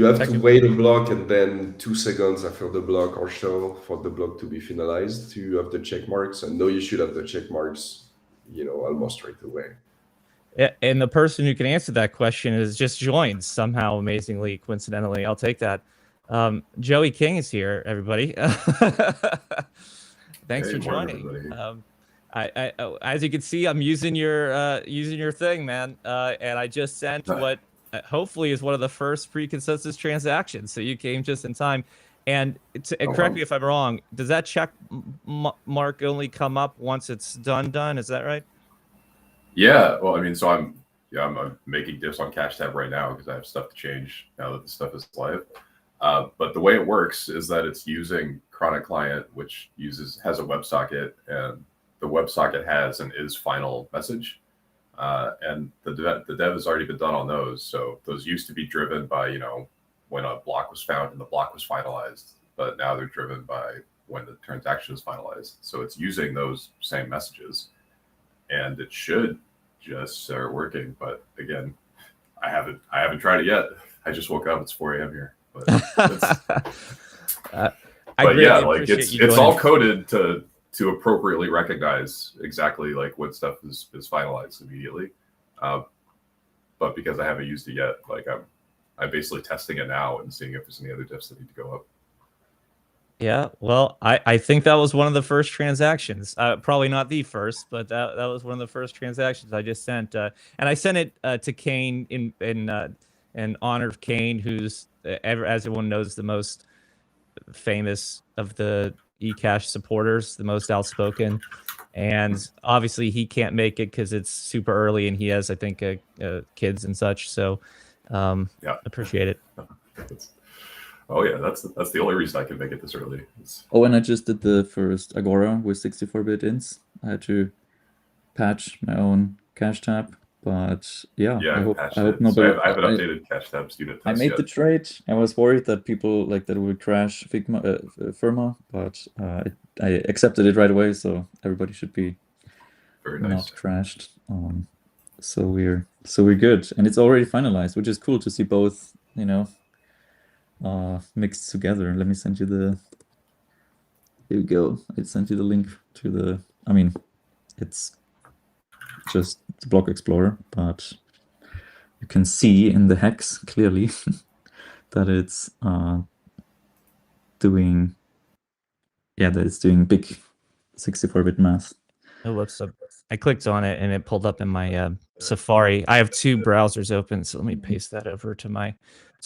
have to wait a block and then 2 seconds after the block or so for the block to be finalized to have the check marks. And no, you should have the check marks, almost right away.
And the person who can answer that question is just joined somehow, amazingly, coincidentally. I'll take that. Joey King is here, everybody. Thanks for joining. I as you can see, I'm using your thing, man. And I just sent what hopefully is one of the first pre-consensus transactions. So you came just in time. And correct me if I'm wrong. Does that check mark only come up once it's done? Is that right?
Yeah. Well, I mean, so I'm making diffs on Cash Tab right now because I have stuff to change now that the stuff is live. But the way it works is that it's using Chronic Client, which has a WebSocket, and the WebSocket has an is final message. And the dev has already been done on those. So those used to be driven by, when a block was found and the block was finalized, but now they're driven by when the transaction is finalized. So it's using those same messages, and it should just start working. But again, I haven't tried it yet. I just woke up. It's 4 a.m. here. But yeah, like it's all coded to appropriately recognize exactly like what stuff is finalized immediately. But because I haven't used it yet, like I'm basically testing it now and seeing if there's any other diffs that need to go up.
Yeah, well, I think that was one of the first transactions. Probably not the first, but that was one of the first transactions I just sent. And I sent it to Kane in honor of Kane, who's, as everyone knows, the most famous of the eCash supporters, the most outspoken. And obviously he can't make it because it's super early and he has, I think, kids and such. So appreciate it.
Oh yeah, that's the only reason I can make it this early.
Oh, and I just did the first Agora with 64-bit ins. I had to patch my own Cash Tab, but yeah, I hope nobody.
So I haven't updated Cash Tab's unit test
I made the trade. I was worried that people that would crash Firma, but I accepted it right away, so everybody should be
very nice.
Not crashed. So we're good, and it's already finalized, which is cool to see both, mixed together. Let me send you the. Here we go. I sent you the link to the. I mean, it's just the block explorer, but you can see in the hex clearly that it's doing. Yeah, that it's doing big 64-bit math.
Oh, whoops! I clicked on it and it pulled up in my Safari. I have 2 browsers open, so let me paste that over to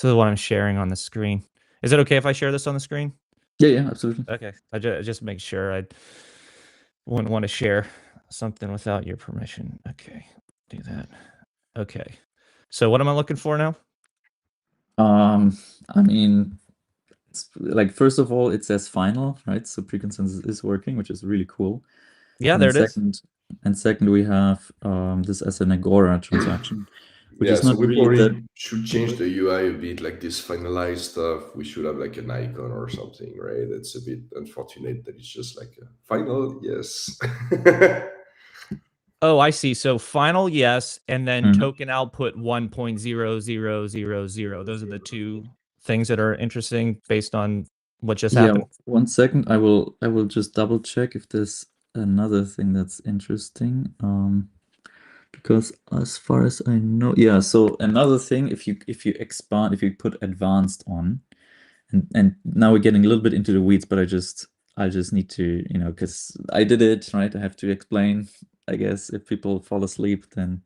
the one I'm sharing on the screen. Is it okay if I share this on the screen?
Yeah, absolutely.
Okay, I just make sure I wouldn't want to share something without your permission. Okay, do that. Okay, so what am I looking for now?
I mean, like, first of all, it says final, right? So pre-consensus is working, which is really cool.
Yeah, there it is.
And second, we have this as an Agora transaction, which is not
so we
really
probably should change the UI a bit, like this finalized stuff. We should have like an icon or something, right? It's a bit unfortunate that it's just like a final, yes.
Oh, I see. So final, yes, and then token output 1.0000. Those are the 2 things that are interesting based on what just happened.
1 second. I will just double check if there's another thing that's interesting. Because as far as I know, so another thing, if you put advanced on, and now we're getting a little bit into the weeds, but I just need to, because I did it, right? I have to explain, I guess. If people fall asleep, then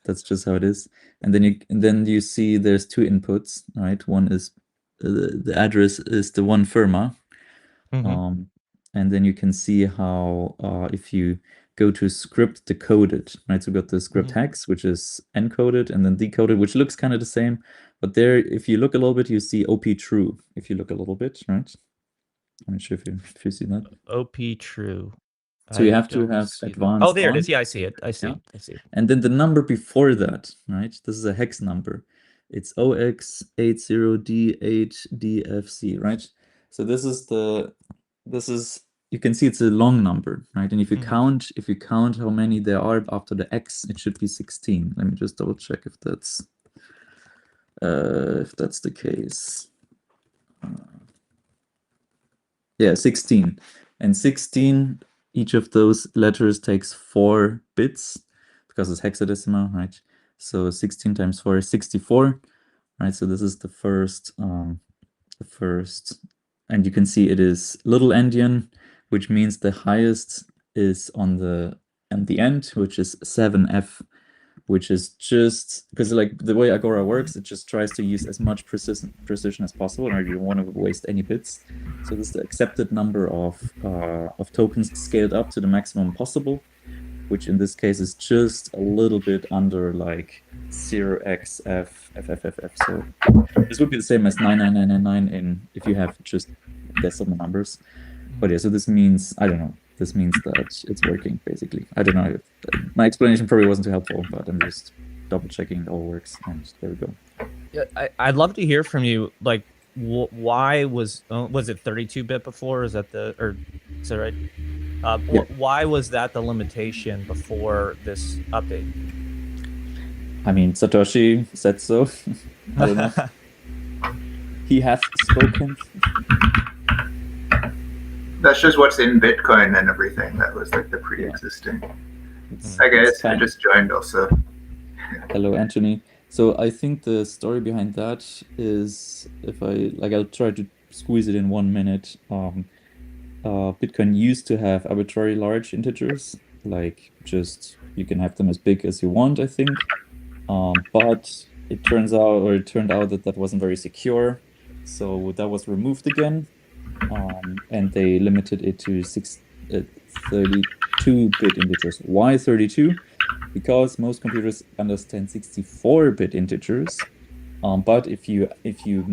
that's just how it is. And then you see there's 2 inputs, right? One is the address is the one Firma. And then you can see how if you go to script decoded, right? So we got the script hex, which is encoded, and then decoded, which looks kind of the same. But there, if you look a little bit, you see OP true. If you look a little bit, right? I'm not sure if you see that.
OP true.
So you have to
don't
have
see that.
advanced
Oh, there it
on.
is. Yeah, I see it. I see
Yeah.
it. I see it.
And then the number before that, right? This is a hex number. It's OX80D8DFC, right? So this is you can see it's a long number, right? And if you count how many there are after the X, it should be 16. Let me just double check if that's the case. Yeah, 16. And 16, each of those letters takes 4 bits because it's hexadecimal, right? So 16 times 4 is 64, right? So this is the first, and you can see it is little endian, which means the highest is on the end, which is 7F, which is just because like the way Agora works, it just tries to use as much precision as possible, or you don't want to waste any bits. So this is the accepted number of tokens scaled up to the maximum possible, which in this case is just a little bit under like 0xFFFF. So this would be the same as 99999 in if you have just decimal numbers. But yeah, so this means, I don't know, this means that it's working basically. I don't know. My explanation probably wasn't too helpful, but I'm just double checking it all works, and there we go.
Yeah, I'd love to hear from you. Like, why was it 32-bit before? Is that is that right?
Yeah.
Why was that the limitation before this update?
I mean, Satoshi said so. I don't know. He has spoken.
That's just what's in Bitcoin and everything. That was like the pre-existing. Hi guys, I just joined also.
Hello, Antony. So I think the story behind that is, I'll try to squeeze it in 1 minute. Bitcoin used to have arbitrary large integers, like just you can have them as big as you want, I think. But it turned out that wasn't very secure, so that was removed again. And they limited it to 32-bit integers. Why 32? Because most computers understand 64-bit integers. But if you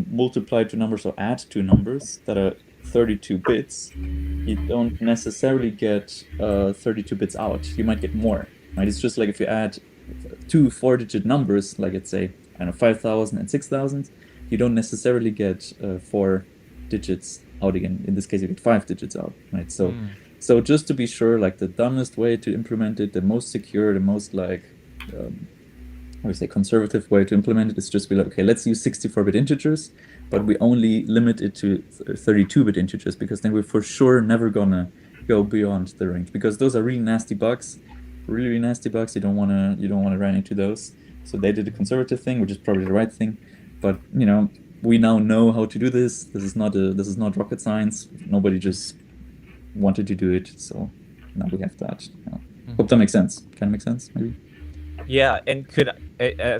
multiply two numbers or add two numbers that are 32 bits, you don't necessarily get 32 bits out. You might get more, right? It's just like if you add two 4-digit numbers, like let's say, I don't know, 5,000 and 6,000, you don't necessarily get 4 digits out again. In this case, you get 5 digits out, right? So just to be sure, like the dumbest way to implement it, the most secure, the most like conservative way to implement it is just be like, okay, let's use 64-bit integers, but we only limit it to 32-bit integers, because then we're for sure never gonna go beyond the range, because those are really nasty bugs. Really nasty bugs. You don't wanna run into those. So they did a conservative thing, which is probably the right thing. But we now know how to do this. This is not rocket science. Nobody just wanted to do it, so now we have that. Hope that makes sense. Kind of makes sense, maybe.
Yeah, and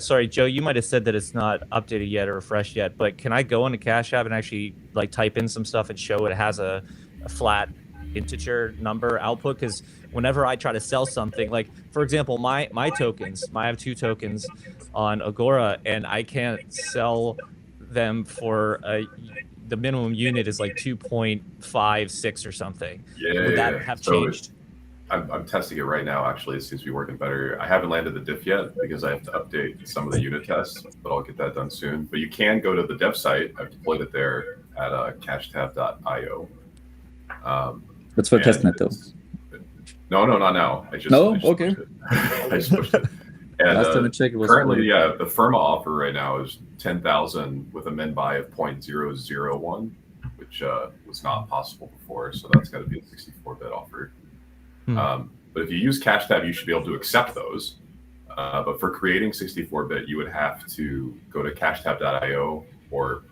sorry, Joe, you might have said that it's not updated yet or refreshed yet, but can I go into Cash App and actually like type in some stuff and show it has a flat integer number output? Because whenever I try to sell something, like for example, my tokens, I have 2 tokens on Agora, and I can't sell them for the minimum unit is like 2.56 or something.
Yeah,
Would that have changed?
I'm testing it right now. Actually, it seems to be working better. I haven't landed the diff yet because I have to update some of the unit tests, but I'll get that done soon. But you can go to the dev site. I've deployed it there at cashtab.io.
That's for testnet, though.
No, not now. I just
okay.
I just pushed it. And
last time I checked, it was
currently, the firma offer right now is 10,000 with a min buy of 0.001, which was not possible before. So that's got to be a 64-bit offer. But if you use CashTab, you should be able to accept those. But for creating 64-bit, you would have to go to cashtab.io, or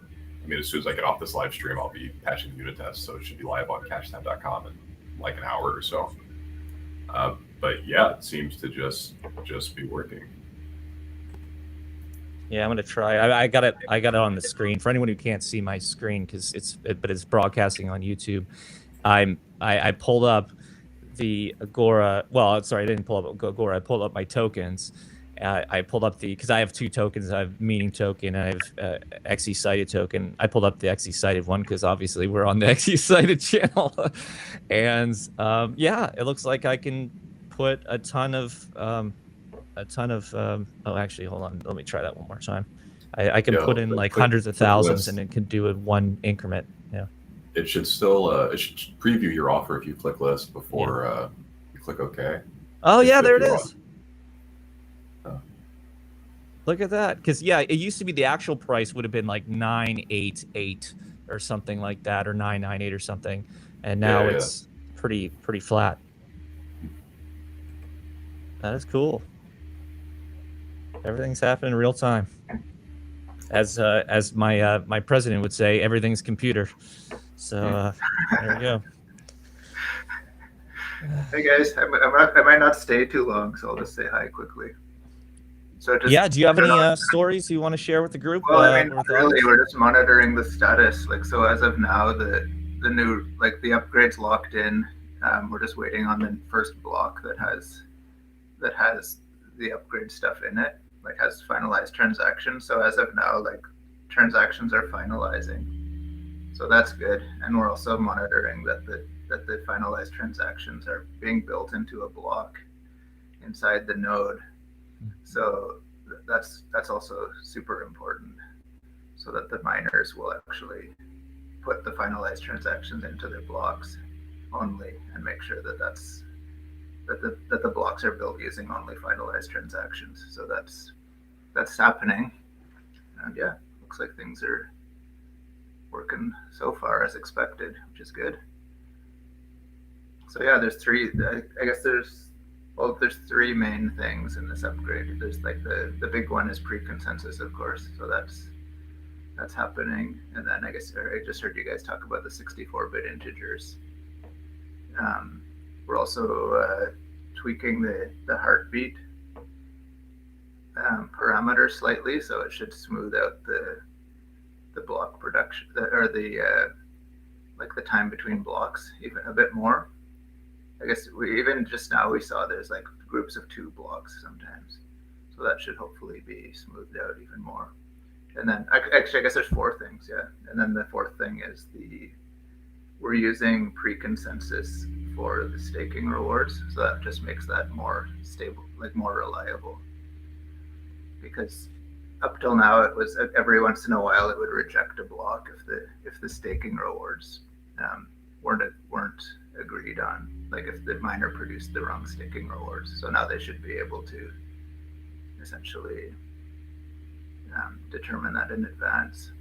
as soon as I get off this live stream, I'll be patching the unit test, so it should be live on cashtab.com in like an hour or so. But yeah, it seems to just be working.
Yeah, I'm gonna try. I got it on the screen for anyone who can't see my screen because it's broadcasting on YouTube. I pulled up the Agora. Well, sorry, I didn't pull up Agora. I pulled up my tokens, I pulled up because I have two tokens. I have meaning token and I have XECited token. I pulled up the XECited one because obviously we're on the XECited channel. And yeah, it looks like I can put a ton of oh, actually, hold on. Let me try that one more time. I can put in like hundreds of thousands and it can do it one increment. Yeah.
It should still it should preview your offer if you click list before you click OK.
Oh yeah, there it is. Look at that. Because yeah, it used to be the actual price would have been like 988 or something like that, or 998 or something, and now it's pretty flat. That is cool. Everything's happening in real time. As my president would say, everything's computer. So there we go.
Hey guys, I might not stay too long, so I'll just say hi quickly. So just,
yeah, do you have any stories you want to share with the group?
Well, I mean, really, we're just monitoring the status. Like, so as of now, the new, like, the upgrade's locked in. We're just waiting on the first block that has the upgrade stuff in it, like has finalized transactions. So as of now, like, transactions are finalizing. So that's good. And we're also monitoring that the finalized transactions are being built into a block inside the node. So that's also super important, so that the miners will actually put the finalized transactions into their blocks only, and make sure that the blocks are built using only finalized transactions. So that's happening, and yeah, looks like things are working so far as expected, which is good. So yeah, there's three. I guess there's three main things in this upgrade. There's like the big one is pre-consensus, of course. So that's happening. And then I guess I just heard you guys talk about the 64-bit integers. We're also tweaking the heartbeat parameter slightly, so it should smooth out the block production, or like the time between blocks even a bit more. I guess even just now we saw there's like groups of 2 blocks sometimes. So that should hopefully be smoothed out even more. And then actually, I guess there's 4 things, yeah. And then the 4th thing is we're using pre-consensus for the staking rewards. So that just makes that more stable, like more reliable. Because up till now, it was every once in a while it would reject a block if the staking rewards weren't agreed on, like if the miner produced the wrong staking rewards. So now they should be able to essentially determine that in advance.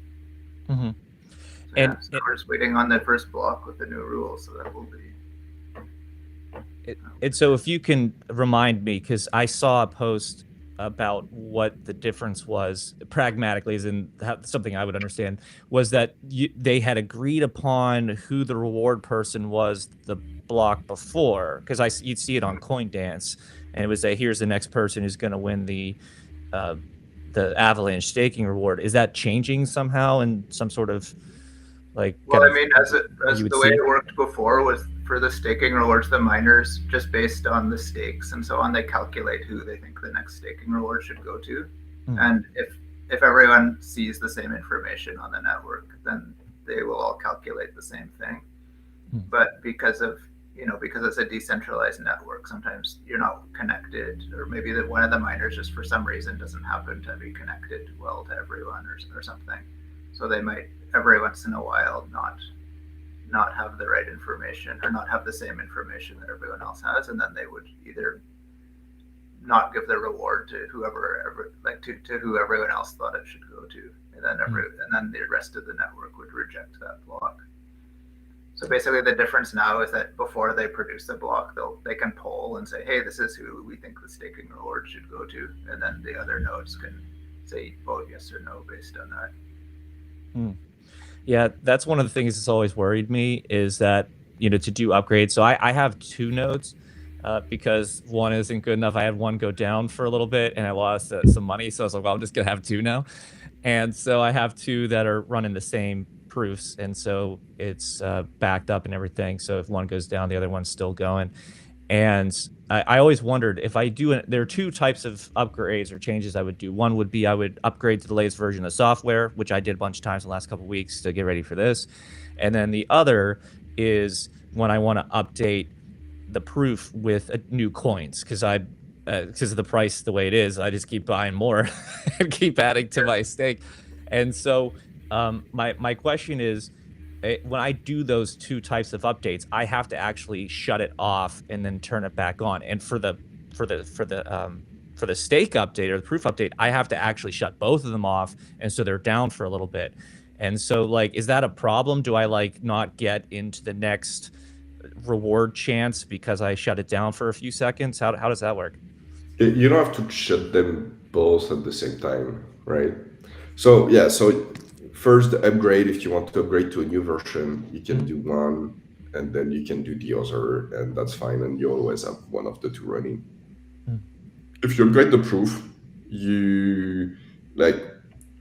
Mm-hmm.
So, yeah, so we're just waiting on the first block with the new rules, so that will be.
And so if you can remind me, because I saw a post about what the difference was pragmatically, as in something I would understand, was that they had agreed upon who the reward person was the block before, because you'd see it on CoinDance, and it would say, here's the next person who's going to win the Avalanche staking reward. Is that changing somehow in some sort of like?
Well, I mean, as the way it worked before was for the staking rewards, the miners, just based on the stakes and so on, they calculate who they think the next staking reward should go to. And if everyone sees the same information on the network, then they will all calculate the same thing. But because it's a decentralized network, sometimes you're not connected, or maybe that one of the miners just for some reason doesn't happen to be connected well to everyone or something. So they might every once in a while not have the right information, or not have the same information that everyone else has, and then they would either not give the reward to whoever to who everyone else thought it should go to, and then the rest of the network would reject that block. So basically, the difference now is that before they produce the block, they can poll and say, hey, this is who we think the staking reward should go to, and then the other nodes can say vote yes or no based on that.
Yeah, that's one of the things that's always worried me, is that, to do upgrades. So I have 2 nodes because one isn't good enough. I had one go down for a little bit and I lost some money. So I was like, well, I'm just going to have 2 now. And so I have 2 that are running the same proofs. And so it's backed up and everything. So if one goes down, the other one's still going. And I always wondered if I do it. There are two types of upgrades or changes I would do. One would be I would upgrade to the latest version of software, which I did a bunch of times the last couple of weeks to get ready for this. And then the other is when I want to update the proof with new coins, because of the price the way it is, I just keep buying more and keep adding to my stake. And so my question is, when I do those two types of updates, I have to actually shut it off and then turn it back on. And for the stake update or the proof update, I have to actually shut both of them off, and so they're down for a little bit. And so, like, is that a problem? Do I like not get into the next reward chance because I shut it down for a few seconds? How does that work?
You don't have to shut them both at the same time, right? So yeah, so first the upgrade, if you want to upgrade to a new version, you can do one, and then you can do the other, and that's fine, and you always have one of the two running. If you upgrade the proof, you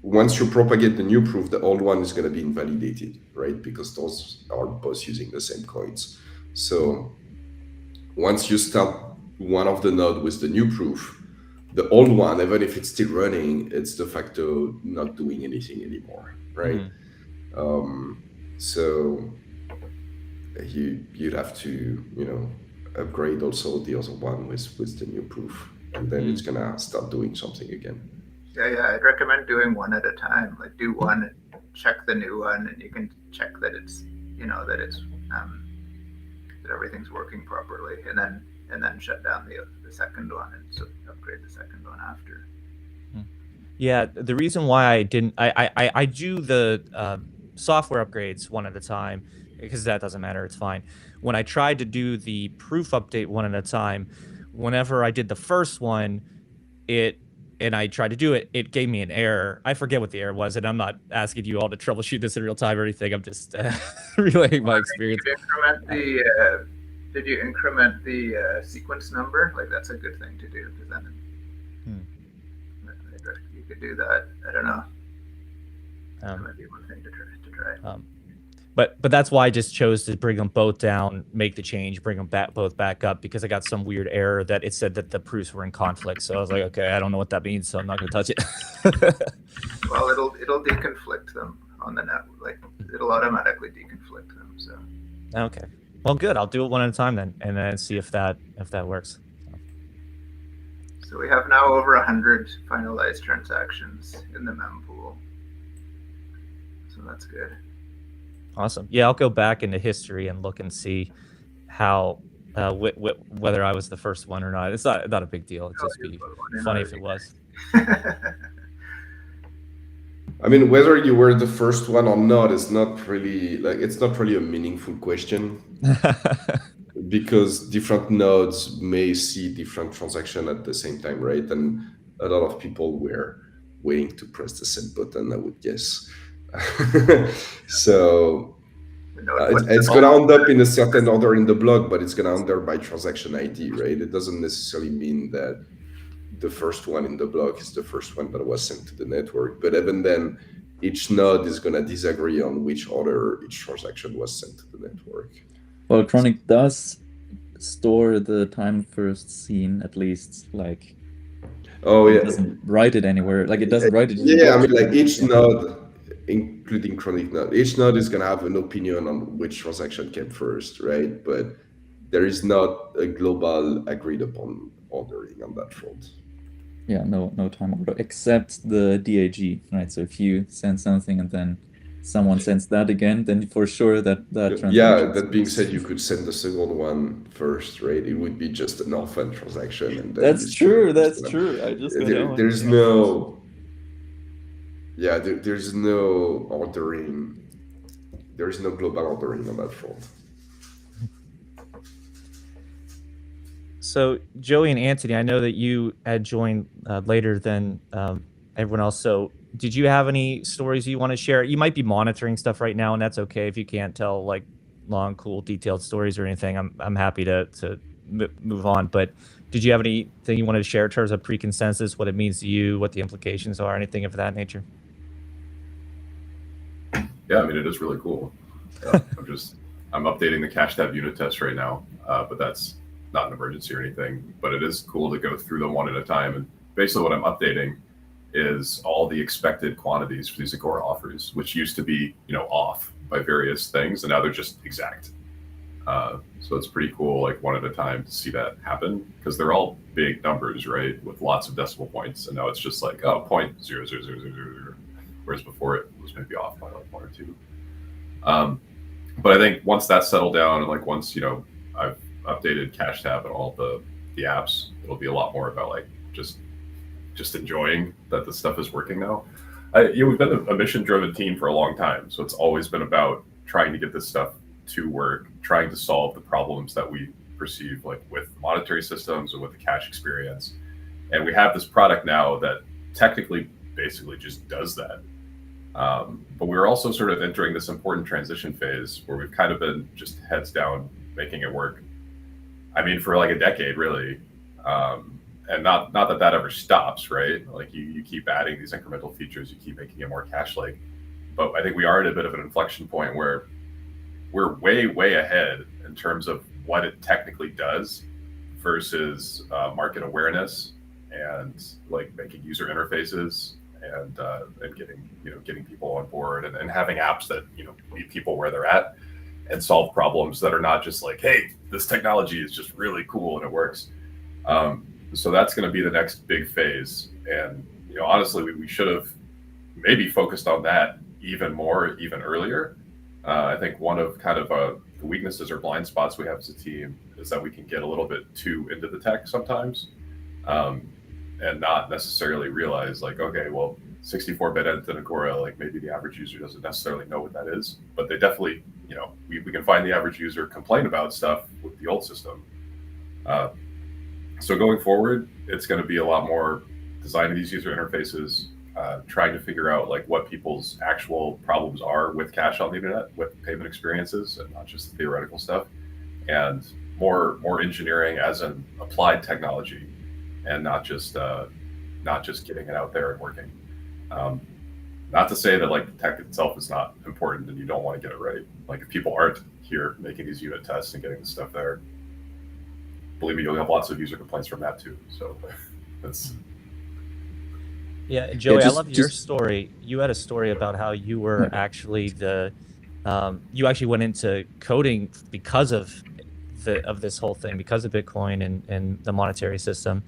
once you propagate the new proof, the old one is going to be invalidated, right? Because those are both using the same coins. So once you start one of the node with the new proof, the old one, even if it's still running, it's de facto not doing anything anymore, right? So you'd have to, upgrade also the other one with the new proof, and then it's gonna start doing something again.
Yeah, I'd recommend doing one at a time. Like, do one and check the new one, and you can check that it's that everything's working properly, and then shut down the second one and so upgrade the second one after.
Yeah, the reason why I didn't, I do the software upgrades one at a time, because that doesn't matter, it's fine. When I tried to do the proof update one at a time, whenever I did the first one, and I tried to do it, it gave me an error. I forget what the error was, and I'm not asking you all to troubleshoot this in real time or anything. I'm just relaying my experience.
Did you increment the sequence number? Like, that's a good thing to do, because then you could do that. I don't know. That might be one thing to try.
But that's why I just chose to bring them both down, make the change, bring them both back up, because I got some weird error that it said that the proofs were in conflict. So I was like, okay, I don't know what that means, so I'm not going to touch it.
Well, it'll deconflict them on the net. Like, it'll automatically deconflict them. So.
Okay. Well, good. I'll do it one at a time then, and then see if that works.
So we have now over 100 finalized transactions in the mempool. So that's good.
Awesome. Yeah, I'll go back into history and look and see how whether I was the first one or not. It's not a big deal. It'd just be funny if it was.
I mean, whether you were the first one or not is not really it's not really a meaningful question, because different nodes may see different transactions at the same time, right? And a lot of people were waiting to press the send button, I would guess. So it's going to end up in a certain order in the block, but it's going to end up by transaction ID, right? It doesn't necessarily mean that the first one in the block is the first one that was sent to the network. But even then, each node is going to disagree on which order each transaction was sent to the network.
Well, Chronic does store the time first seen, at least, like...
Oh, yeah.
It doesn't write it anywhere. Like, it doesn't write it.
Yeah, I mean, like, each node, including Chronic node, each node is going to have an opinion on which transaction came first, right? But there is not a global agreed upon ordering on that front.
Yeah, no time order, except the DAG, right? So if you send something and then someone sends that again, then for sure that transaction...
Yeah, that being said, you could send the second one first, right? It would be just an orphan transaction. And then
that's true. I just
there's no... Yeah, there's no ordering. There's no global ordering on that front.
So, Joey and Antony, I know that you had joined later than everyone else. So, did you have any stories you want to share? You might be monitoring stuff right now, and that's okay if you can't tell like long, cool, detailed stories or anything. I'm happy to move on. But did you have anything you wanted to share in terms of pre-consensus, what it means to you, what the implications are, anything of that nature?
Yeah, I mean, it is really cool. I'm updating the cash tab unit test right now, but that's not an emergency or anything, but it is cool to go through them one at a time. And basically what I'm updating is all the expected quantities for these Agora offers, which used to be, off by various things, and now they're just exact. So it's pretty cool, like one at a time, to see that happen, because they're all big numbers, right, with lots of decimal points, and now it's just like, oh, 0.00000, whereas before it was maybe off by like 1 or 2. But I think once that's settled down, and like once I've updated Cash Tab and all the apps, it'll be a lot more about like just enjoying that the stuff is working now. We've been a mission-driven team for a long time, so it's always been about trying to get this stuff to work, trying to solve the problems that we perceive, like with monetary systems and with the cash experience. And we have this product now that technically basically just does that. But we're also sort of entering this important transition phase where we've kind of been just heads down making it work. I mean, for like a decade, really. And not that ever stops, right? Like you keep adding these incremental features, you keep making it more cash-like. But I think we are at a bit of an inflection point where we're way ahead in terms of what it technically does versus market awareness and like making user interfaces and getting people on board and having apps that meet people where they're at and solve problems that are not just like, hey, this technology is just really cool and it works. So that's going to be the next big phase. And honestly, we should have maybe focused on that even more, even earlier. I think one of kind of the weaknesses or blind spots we have as a team is that we can get a little bit too into the tech sometimes, and not necessarily realize like, okay, well, 64-bit and Agora, like maybe the average user doesn't necessarily know what that is, but they definitely, we can find the average user complain about stuff with the old system. So going forward, it's going to be a lot more designing these user interfaces, trying to figure out like what people's actual problems are with cash on the internet, with payment experiences, and not just the theoretical stuff, and more engineering as an applied technology, and not just getting it out there and working. Not to say that like the tech itself is not important and you don't want to get it right. Like if people aren't here making these unit tests and getting the stuff there, believe me, you'll have lots of user complaints from that too. So that's.
Yeah, Joey, I love your story. You had a story about how you were actually you actually went into coding because of this whole thing, because of Bitcoin and the monetary system.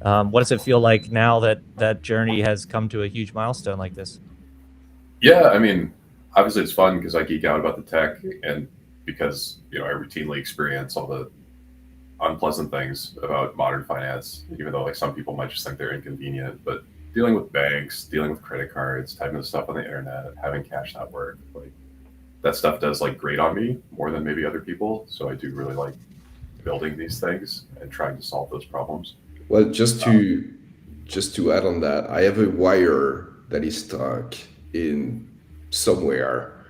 What does it feel like now that journey has come to a huge milestone like this?
Yeah, I mean, obviously it's fun because I geek out about the tech, and because I routinely experience all the unpleasant things about modern finance, even though like some people might just think they're inconvenient. But dealing with banks, dealing with credit cards, typing the stuff on the internet, having cash not work, like that stuff does like grate on me more than maybe other people. So I do really like building these things and trying to solve those problems.
Well, just to add on that, I have a wire that is stuck in somewhere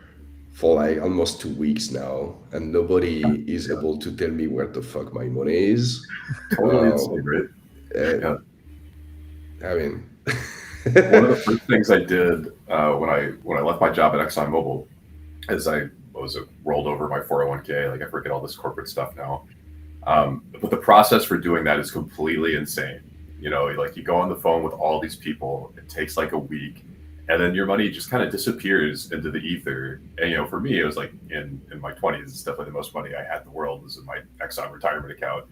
for like almost 2 weeks now, and nobody is able to tell me where the fuck my money is.
Totally insane, right?
Yeah. I mean,
one of the first things I did when I left my job at ExxonMobil is I rolled over my 401k. Like I forget all this corporate stuff now. But the process for doing that is completely insane. Like you go on the phone with all these people, it takes like a week, and then your money just kind of disappears into the ether. And for me, it was like in my 20s, it's definitely the most money I had in the world was in my Exxon retirement account,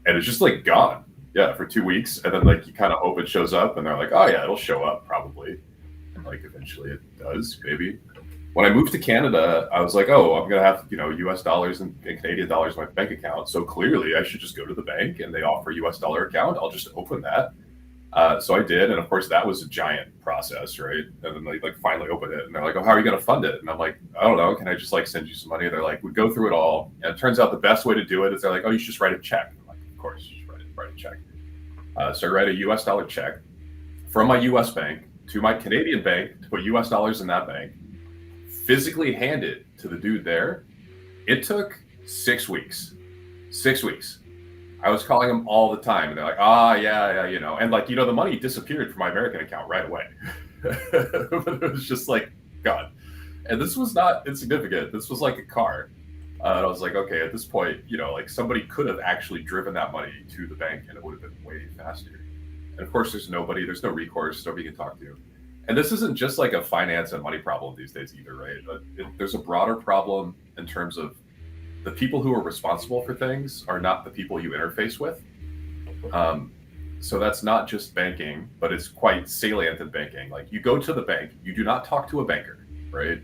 and it's just like gone. Yeah, for 2 weeks, and then like you kind of hope it shows up, and they're like, oh yeah, it'll show up probably. And like eventually it does, maybe. When I moved to Canada, I was like, oh, I'm gonna have US dollars and Canadian dollars in my bank account, so clearly I should just go to the bank and they offer a US dollar account. I'll just open that. So I did, and of course that was a giant process, right? And then they like finally open it, and they're like, oh, how are you gonna fund it? And I'm like, I don't know, can I just like send you some money? They're like, we go through it all, and it turns out the best way to do it is they're like, oh, you should just write a check. I'm like, of course. Write a check. So I write a US dollar check from my US bank to my Canadian bank to put US dollars in that bank, physically hand it to the dude there. It took 6 weeks. 6 weeks. I was calling them all the time, and they're like, yeah, and like, the money disappeared from my American account right away. But it was just like, God. And this was not insignificant. This was like a car. And I was like, okay, at this point, like somebody could have actually driven that money to the bank and it would have been way faster. And of course, there's no recourse, nobody can talk to. And this isn't just like a finance and money problem these days either, right? There's a broader problem in terms of the people who are responsible for things are not the people you interface with. So that's not just banking, but it's quite salient in banking. Like you go to the bank, you do not talk to a banker, right?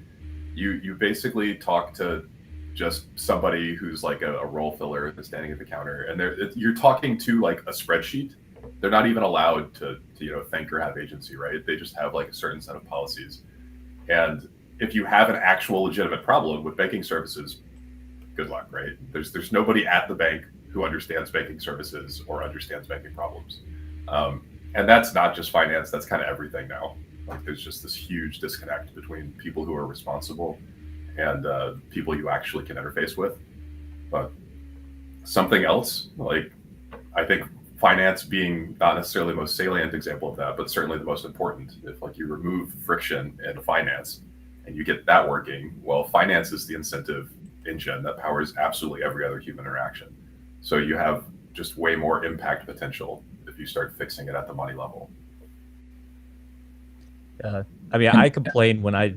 You basically talk to just somebody who's like a role filler that's standing at the counter, and you're talking to like a spreadsheet. They're not even allowed to think or have agency, right? They just have like a certain set of policies. And if you have an actual legitimate problem with banking services, good luck, right? There's nobody at the bank who understands banking services or understands banking problems. And that's not just finance, that's kind of everything now. Like there's just this huge disconnect between people who are responsible and people you actually can interface with. But something else, like I think finance being not necessarily the most salient example of that, but certainly the most important. If like you remove friction in finance and you get that working, well, finance is the incentive engine that powers absolutely every other human interaction. So you have just way more impact potential if you start fixing it at the money level.
I mean, I complain when I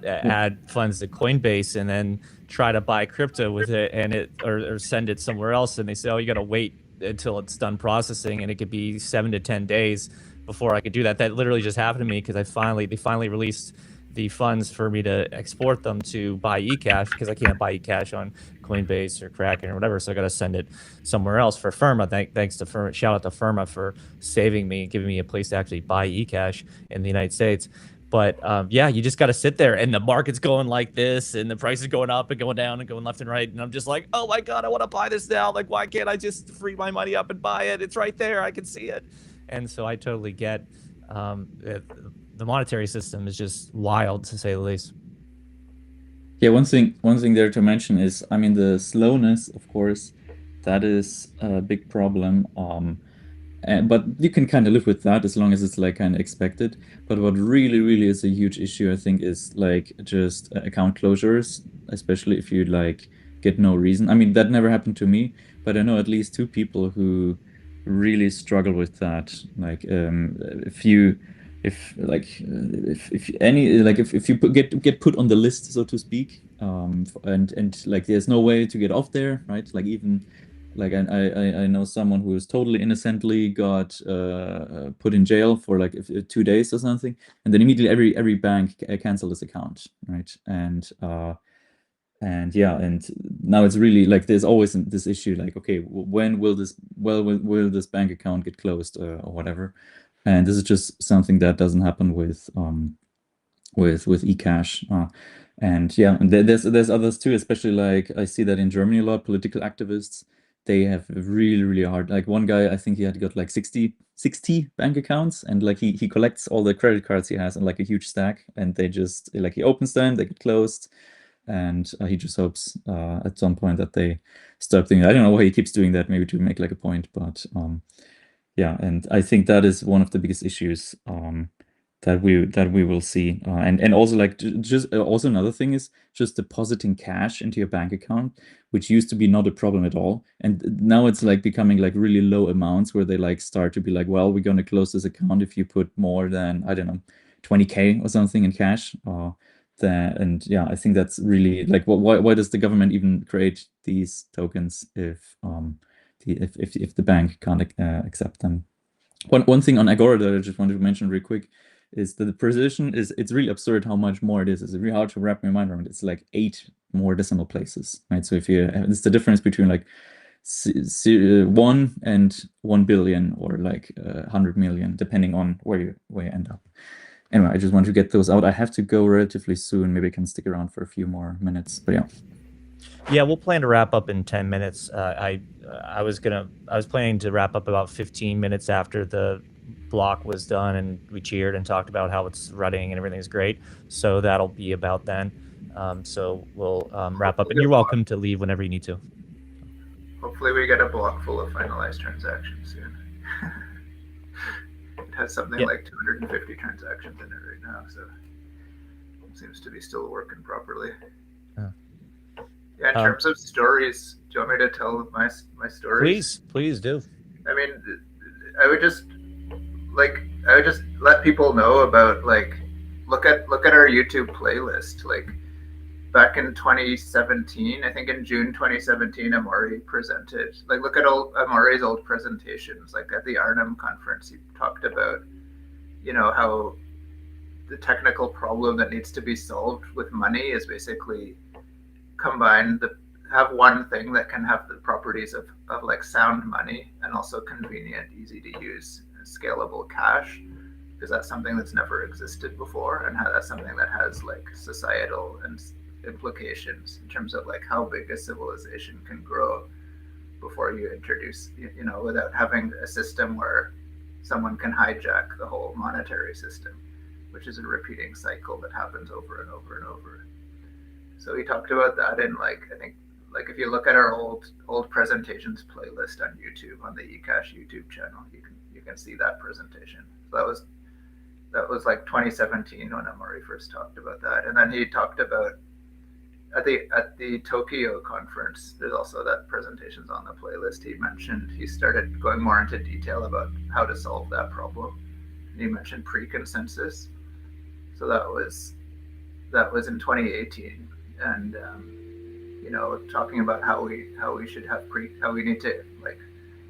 add funds to Coinbase and then try to buy crypto with it, and or send it somewhere else, and they say, "Oh, you got to wait until it's done processing," and it could be 7 to 10 days before I could do that. That literally just happened to me because they finally released the funds for me to export them to buy eCash, because I can't buy eCash on Coinbase or Kraken or whatever, so I got to send it somewhere else for Firma. Thanks to Firma. Shout out to Firma for saving me, giving me a place to actually buy eCash in the United States. But yeah, you just got to sit there, and the market's going like this, and the price is going up and going down and going left and right, and I'm just like, oh my god, I want to buy this now. Like, why can't I just free my money up and buy it? It's right there, I can see it. And so I totally get the monetary system is just wild, to say the least.
Yeah, one thing there to mention is, I mean, the slowness, of course, that is a big problem. But you can kind of live with that as long as it's like kind of expected. But what really is a huge issue, I think, is like just account closures, especially if you like get no reason. I mean, that never happened to me, but I know at least 2 people who really struggle with that. Like if you get put on the list, so to speak, and like there's no way to get off there, right? Like even like I know someone who was totally innocently got put in jail for like 2 days or something, and then immediately every bank canceled his account, right? And yeah, and now it's really like there's always this issue, like, okay, when will this bank account get closed or whatever? And this is just something that doesn't happen with eCash. And yeah, and there's others too, especially like I see that in Germany a lot. Political activists, they have really hard. Like one guy, I think he had got like 60 bank accounts, and like he collects all the credit cards he has in like a huge stack, and they just like he opens them, they get closed, and he just hopes at some point that they stop doing that. I don't know why he keeps doing that, maybe to make like a point, but yeah, and I think that is one of the biggest issues that we will see, and also like just also another thing is just depositing cash into your bank account, which used to be not a problem at all, and now it's like becoming like really low amounts where they like start to be like, well, we're going to close this account if you put more than, I don't know, 20K or something in cash. And yeah, I think that's really like, why does the government even create these tokens if the bank can't accept them? One thing on Agora that I just wanted to mention real quick is that the precision it's really absurd how much more it is. It's really hard to wrap my mind around. It's like 8 more decimal places, right? So if it's the difference between like 1 and 1 billion or like 100 million, depending on where you end up. Anyway, I just want to get those out. I have to go relatively soon. Maybe I can stick around for a few more minutes, but yeah.
Yeah, we'll plan to wrap up in 10 minutes. I was planning to wrap up about 15 minutes after the block was done, and we cheered and talked about how it's running and everything's great. So that'll be about then. So we'll wrap up, and you're welcome to leave whenever you need to.
Hopefully we get a block full of finalized transactions soon. It has something like 250 transactions in it right now, so it seems to be still working properly. Yeah, in terms of stories, do you want me to tell my stories?
Please do.
I mean, I would just let people know about look at our YouTube playlist. Like back in 2017, I think in June 2017, Amaury presented. Like look at Amaury's old presentations. Like at the Arnhem conference, he talked about, you know, how the technical problem that needs to be solved with money is basically have one thing that can have the properties of like sound money and also convenient, easy to use, scalable cash, because that's something that's never existed before, and that's something that has like societal and implications in terms of like how big a civilization can grow before you introduce, you know, without having a system where someone can hijack the whole monetary system, which is a repeating cycle that happens over and over and over. So we talked about that in like, I think, like if you look at our old presentations playlist on YouTube, on the eCash YouTube channel, you can see that presentation. So that was like 2017 when Amaury first talked about that. And then he talked about at the Tokyo conference, there's also that presentation's on the playlist. He started going more into detail about how to solve that problem. And he mentioned pre-consensus. So that was in 2018. And you know, talking about how we need to like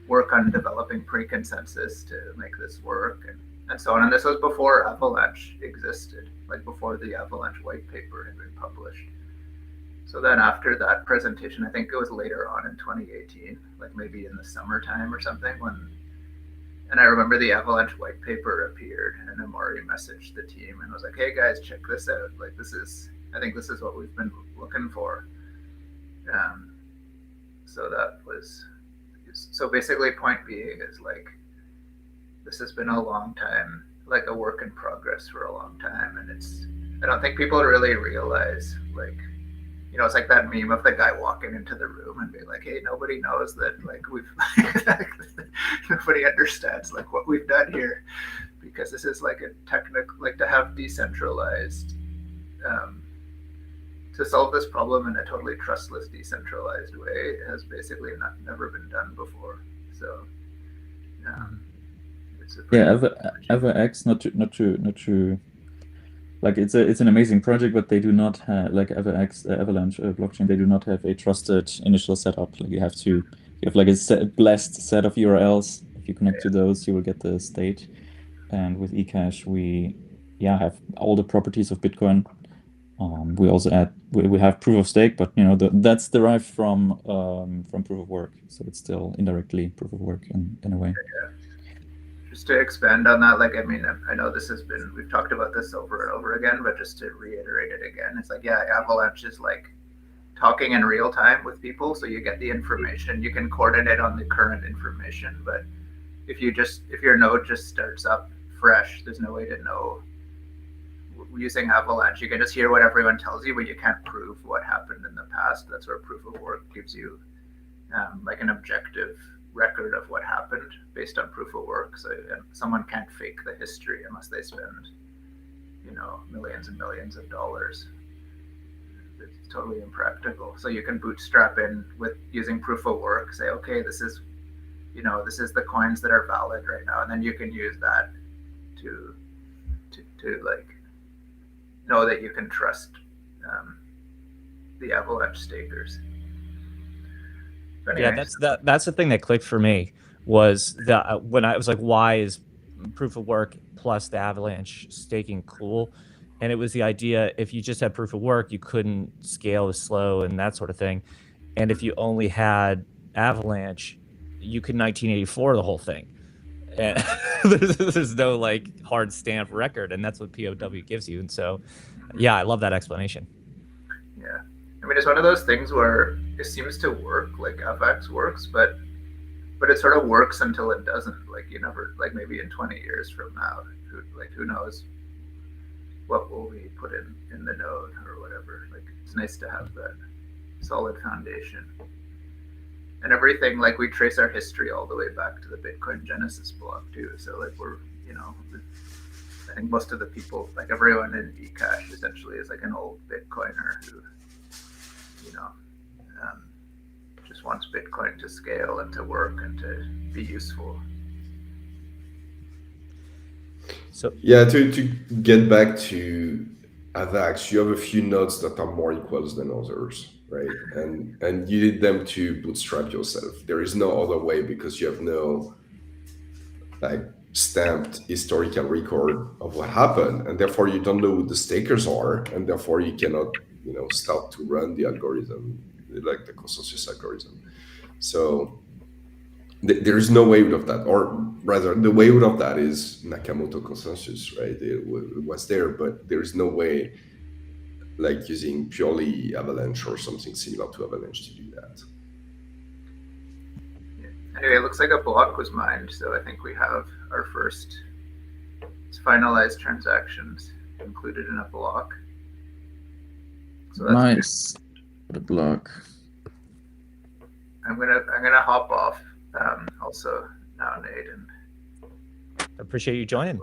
work on developing pre-consensus to make this work and so on. And this was before Avalanche existed, like before the Avalanche white paper had been published. So then after that presentation, I think it was later on in 2018, like maybe in the summertime or something, and I remember the Avalanche white paper appeared, and Amaury messaged the team and was like, "Hey guys, check this out. Like I think this is what we've been looking for." So basically point being is like, this has been a long time, like a work in progress for a long time. And I don't think people really realize, like, you know, it's like that meme of the guy walking into the room and being like, "Hey, nobody knows that, like, nobody understands like what we've done here, because this is like a technical, like to have decentralized, to solve this problem in a totally trustless, decentralized way has basically never been done before." So, it's a
AvaX, not to like it's an amazing project, but they do not have, like AvaX, Avalanche blockchain, they do not have a trusted initial setup. Like you have like a blessed set of URLs. If you connect to those, you will get the state. And with eCash, we have all the properties of Bitcoin. We also we have proof of stake, but you know that's derived from proof of work, so it's still indirectly proof of work in a way.
Yeah. Just to expand on that, like, I mean, I know we've talked about this over and over again, but just to reiterate it again, it's like, Avalanche is like talking in real time with people, so you get the information, you can coordinate on the current information, but if your node just starts up fresh, there's no way to know. Using Avalanche, you can just hear what everyone tells you, but you can't prove what happened in the past. That's where proof of work gives you like an objective record of what happened based on proof of work. So someone can't fake the history unless they spend, you know, millions and millions of dollars. It's totally impractical. So you can bootstrap in with using proof of work, say, okay, this is the coins that are valid right now, and then you can use that to like know that you can trust the Avalanche stakers.
Yeah, that's the thing that clicked for me, was that when I was like, why is proof of work plus the Avalanche staking cool? And it was the idea, if you just had proof of work, you couldn't scale as slow and that sort of thing. And if you only had Avalanche, you could 1984 the whole thing. And there's no like hard stamp record, and that's what POW gives you. And so, yeah, I love that explanation.
Yeah, I mean, it's one of those things where it seems to work, like FX works, but it sort of works until it doesn't. Like you never, like maybe in 20 years from now, who knows what will we put in the node or whatever. Like it's nice to have that solid foundation. And everything, like we trace our history all the way back to the Bitcoin Genesis block too. So like we're, you know, I think most of the people, like everyone in eCash essentially is like an old Bitcoiner who, you know, just wants Bitcoin to scale and to work and to be useful.
So
yeah, to get back to AVAX, you have a few nodes that are more equals than others, right? And you need them to bootstrap yourself. There is no other way because you have no like stamped historical record of what happened, and therefore you don't know who the stakers are, and therefore you cannot, start to run the algorithm, like the consensus algorithm. So there is no way out of that, or rather, the way out of that is Nakamoto consensus, right? It was there, but there is no way like using purely Avalanche or something similar to Avalanche to do that.
Anyway, it looks like a block was mined, so I think we have our first finalized transactions included in a block. So that's
Nice. What a block.
I'm gonna hop off also now, Nate, and
appreciate you joining.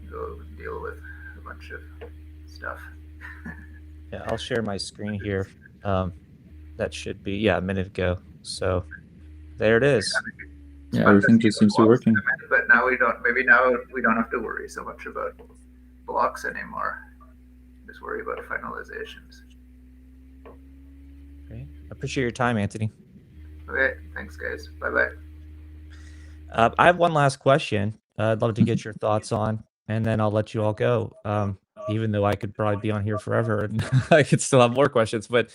go deal with a bunch of stuff.
Yeah, I'll share my screen here. That should be a minute ago. So there it is.
It's
Yeah,
fun to
everything
see
just
the
seems to be
blocks
working.
come in, but now we don't have to worry so much about blocks anymore. Just worry about finalizations.
Great. Appreciate your time, Anthony.
Okay, thanks guys. Bye-bye.
I have one last question. I'd love to get your thoughts on, and then I'll let you all go. Even though I could probably be on here forever and I could still have more questions. But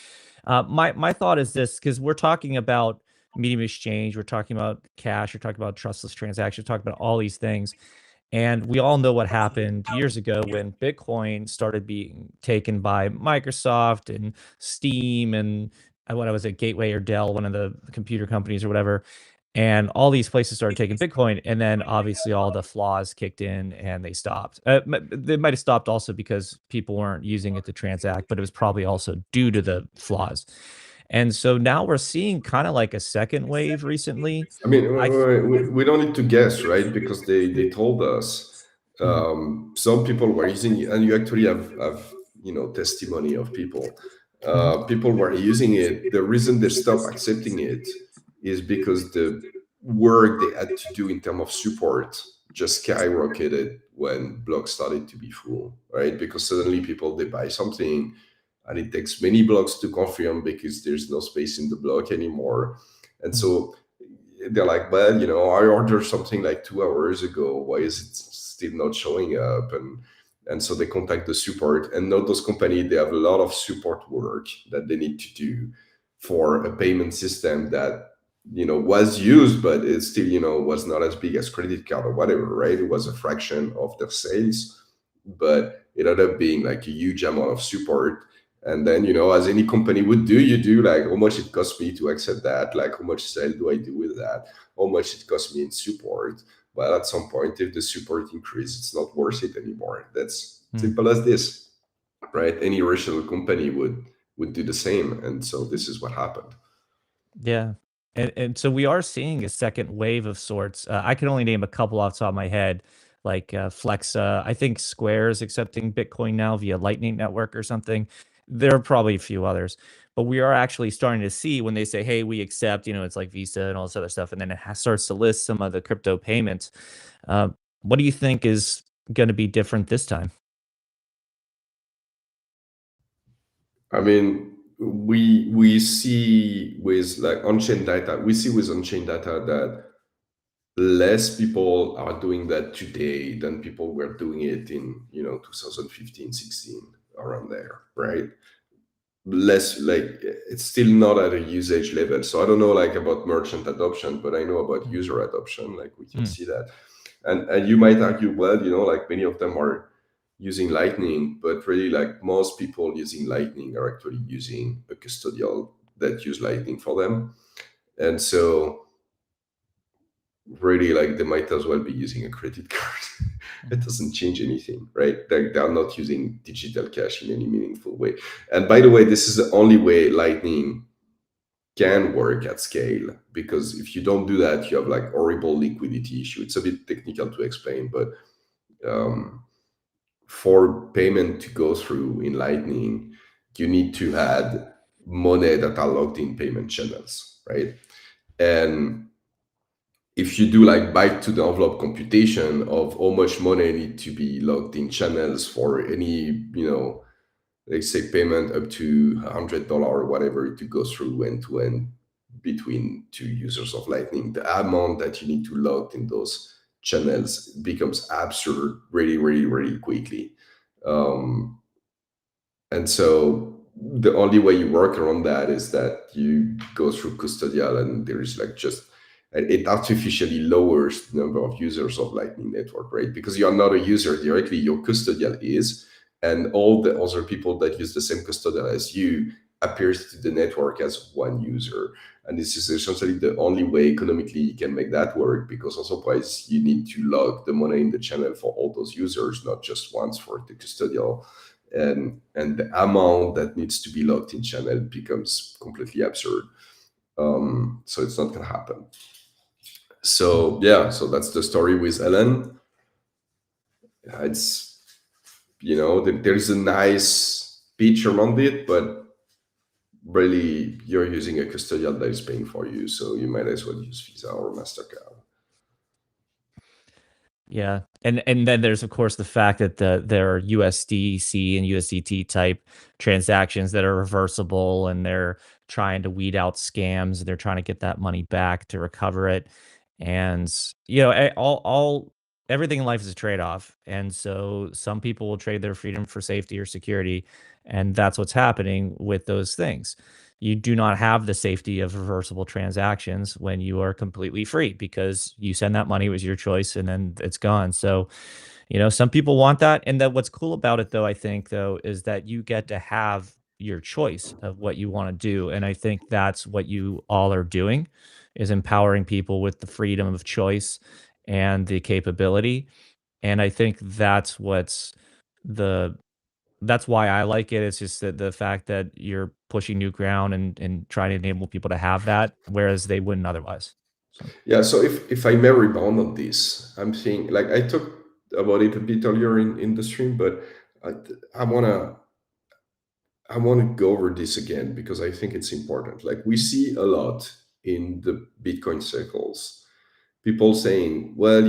my thought is this, because we're talking about medium exchange, we're talking about cash, we're talking about trustless transactions, we're talking about all these things. And we all know what happened years ago when Bitcoin started being taken by Microsoft and Steam and what was it, Gateway or Dell, one of the computer companies or whatever. And all these places started taking Bitcoin, and then obviously all the flaws kicked in and they stopped. They might have stopped also because people weren't using it to transact, but it was probably also due to the flaws. And so now we're seeing kind of like a second wave recently.
I mean, we don't need to guess, right? Because they told us some people were using it, and you actually have testimony of people. People were using it. The reason they stopped accepting it is because the work they had to do in terms of support just skyrocketed when blocks started to be full, right? Because suddenly people, they buy something and it takes many blocks to confirm because there's no space in the block anymore. And so they're like, well, I ordered something like 2 hours ago. Why is it still not showing up? And so they contact the support, and now those companies, they have a lot of support work that they need to do for a payment system that was used, but it still was not as big as credit card or whatever, right? It was a fraction of their sales, but it ended up being like a huge amount of support. And then as any company would do, you do like, how much it costs me to accept that, like how much sale do I do with that, how much it costs me in support. But at some point, if the support increases, it's not worth it anymore. That's simple as this, right? Any rational company would do the same. And so this is what happened.
Yeah. And so we are seeing a second wave of sorts. I can only name a couple off the top of my head, like Flexa. I think Square is accepting Bitcoin now via Lightning Network or something. There are probably a few others, but we are actually starting to see when they say, hey, we accept, it's like Visa and all this other stuff. And then it starts to list some of the crypto payments. What do you think is going to be different this time?
I mean, we see with like on-chain data, that less people are doing that today than people were doing it in 2015, 16, around there, right? Less, like, it's still not at a usage level. So I don't know like about merchant adoption, but I know about user adoption. Like we can see that, and you might argue, well, like many of them are using Lightning, but really like most people using Lightning are actually using a custodial that use Lightning for them. And so really like they might as well be using a credit card. It doesn't change anything, right? They're not using digital cash in any meaningful way. And by the way, this is the only way Lightning can work at scale, because if you don't do that, you have like horrible liquidity issue. It's a bit technical to explain, but for payment to go through in Lightning, you need to add money that are logged in payment channels, right? And if you do like byte to the envelope computation of how much money need to be logged in channels for any, let's say payment up to $100 or whatever to go through end to end between two users of Lightning, the amount that you need to log in those channels becomes absurd really, really, really quickly. And so the only way you work around that is that you go through custodial, and there is like just, it artificially lowers the number of users of Lightning Network, right? Because you are not a user directly, your custodial is, and all the other people that use the same custodial as you appears to the network as one user. And this is essentially the only way economically you can make that work, because otherwise you need to log the money in the channel for all those users, not just once for the custodial. And the amount that needs to be logged in channel becomes completely absurd. So it's not going to happen. So yeah, so that's the story with Ellen. It's, there's a nice pitch around it, but really you're using a custodial that is paying for you, so you might as well use Visa or MasterCard.
Yeah, and then there's of course the fact that there are USDC and USDT type transactions that are reversible, and they're trying to weed out scams. They're trying to get that money back to recover it, and everything in life is a trade-off. And so some people will trade their freedom for safety or security, and that's what's happening with those things. You do not have the safety of reversible transactions when you are completely free, because you send that money, it was your choice, and then it's gone. So, some people want that. And that what's cool about it, though, I think, though, is that you get to have your choice of what you want to do. And I think that's what you all are doing, is empowering people with the freedom of choice and the capability. And I think that's why I like it. It's just that the fact that you're pushing new ground and trying to enable people to have that, whereas they wouldn't otherwise. So.
Yeah, so if I may rebound on this, I'm saying, like, I talked about it a bit earlier in the stream, but I wanna go over this again, because I think it's important. Like, we see a lot in the Bitcoin circles, people saying, well,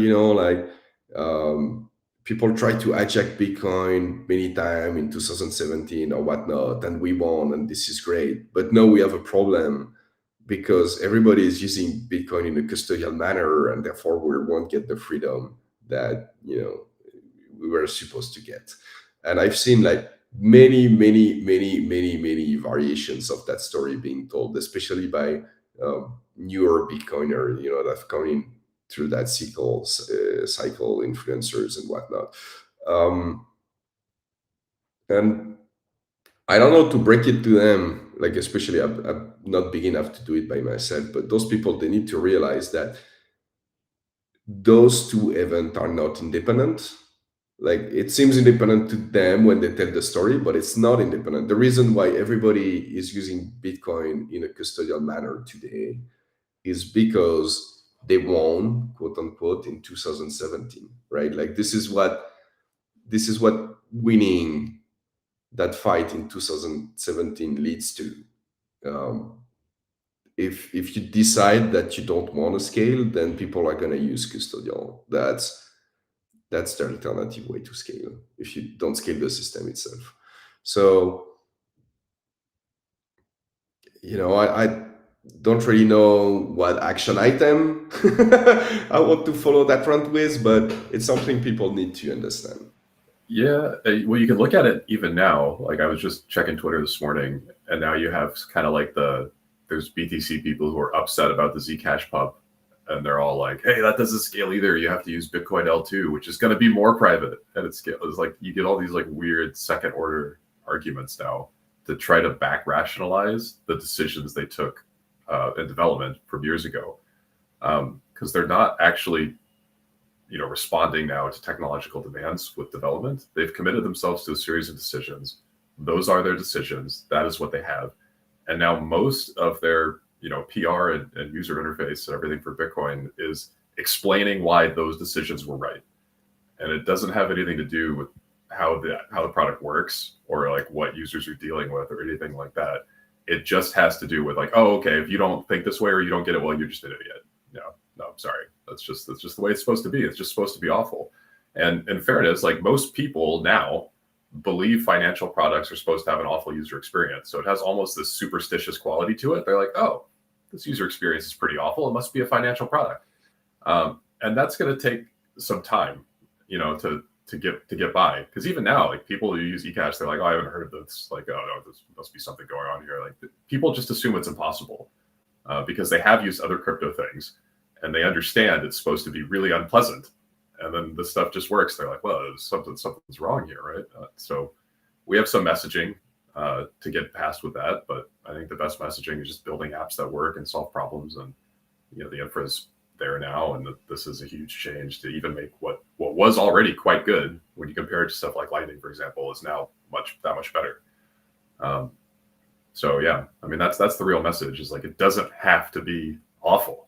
people tried to hijack Bitcoin many times in 2017 or whatnot, and we won, and this is great. But no, we have a problem, because everybody is using Bitcoin in a custodial manner, and therefore we won't get the freedom that we were supposed to get. And I've seen like many variations of that story being told, especially by newer Bitcoiner, that come in through that cycle influencers and whatnot. And I don't know to break it to them, like, especially I'm not big enough to do it by myself, but those people, they need to realize that those two events are not independent. Like, it seems independent to them when they tell the story, but it's not independent. The reason why everybody is using Bitcoin in a custodial manner today is because they won, quote unquote, in 2017, right? Like, this is what winning that fight in 2017 leads to. If you decide that you don't want to scale, then people are going to use custodial. That's the alternative way to scale, if you don't scale the system itself. So, I don't really know what action item I want to follow that front with, but it's something people need to understand.
Yeah, well, you can look at it even now. Like, I was just checking Twitter this morning, and now you have kind of like there's BTC people who are upset about the Zcash pub, and they're all like, hey, that doesn't scale either. You have to use Bitcoin L2, which is going to be more private, and it scales. It's like you get all these like weird second order arguments now to try to back rationalize the decisions they took in development from years ago, because they're not actually responding now to technological demands with development. They've committed themselves to a series of decisions. Those are their decisions. That is what they have. And now most of their PR and user interface and everything for Bitcoin is explaining why those decisions were right. And it doesn't have anything to do with how the product works or like what users are dealing with or anything like that. It just has to do with like, oh, okay, if you don't think this way or you don't get it, well, you're just an idiot. No, I'm sorry. That's just the way it's supposed to be. It's just supposed to be awful. And in fairness, like most people now believe financial products are supposed to have an awful user experience. So it has almost this superstitious quality to it. They're like, oh, this user experience is pretty awful. It must be a financial product. And that's going to take some time, to get by. Because even now, like people who use eCash, they're like, oh, I haven't heard of this. Like, oh no, this must be something going on here. Like people just assume it's impossible because they have used other crypto things and they understand it's supposed to be really unpleasant. And then the stuff just works. They're like, well, something's wrong here, right? So we have some messaging to get past with that, but I think the best messaging is just building apps that work and solve problems. And the infra is there now, and this is a huge change to even make what was already quite good when you compare it to stuff like Lightning, for example, is now that much better. So yeah, I mean that's the real message. Is like it doesn't have to be awful.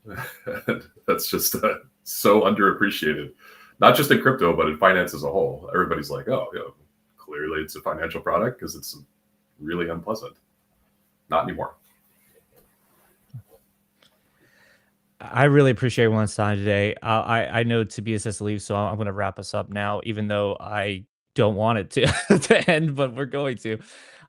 That's just so underappreciated. Not just in crypto, but in finance as a whole. Everybody's like, oh, clearly it's a financial product because it's really unpleasant. Not anymore.
I really appreciate everyone's time today. I know Tobias has to leave, so I'm going to wrap us up now, even though I don't want it to end, but we're going to.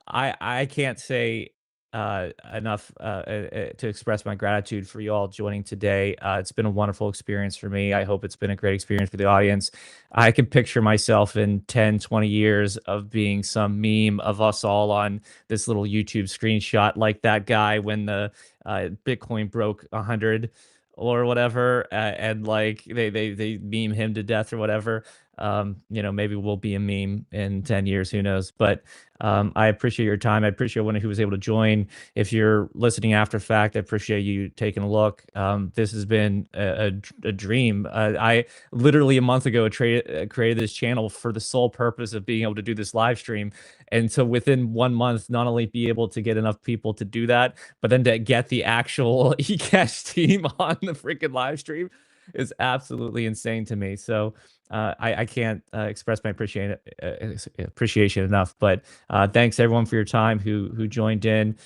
I can't say enough to express my gratitude for you all joining today. It's been a wonderful experience for me. I hope it's been a great experience for the audience. I can picture myself in 10, 20 years of being some meme of us all on this little YouTube screenshot like that guy when the Bitcoin broke 100 or whatever, and like they meme him to death or whatever. Maybe we'll be a meme in 10 years, who knows? But I appreciate your time. I appreciate everyone who was able to join. If you're listening after fact, I appreciate you taking a look. This has been a dream. I literally a month ago created this channel for the sole purpose of being able to do this live stream. And so within 1 month, not only be able to get enough people to do that, but then to get the actual eCash team on the freaking live stream is absolutely insane to me. So I can't express my appreciation enough. But thanks everyone for your time who joined in.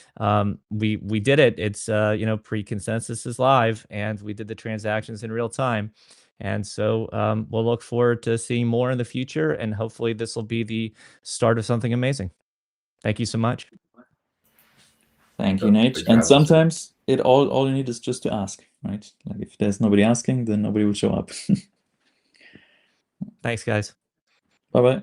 We did it. It's pre-consensus is live, and we did the transactions in real time. And so we'll look forward to seeing more in the future, and hopefully this will be the start of something amazing. Thank you so much.
Thank you, Nate. And sometimes all you need is just to ask, right? Like if there's nobody asking, then nobody will show up.
Thanks, guys.
Bye-bye.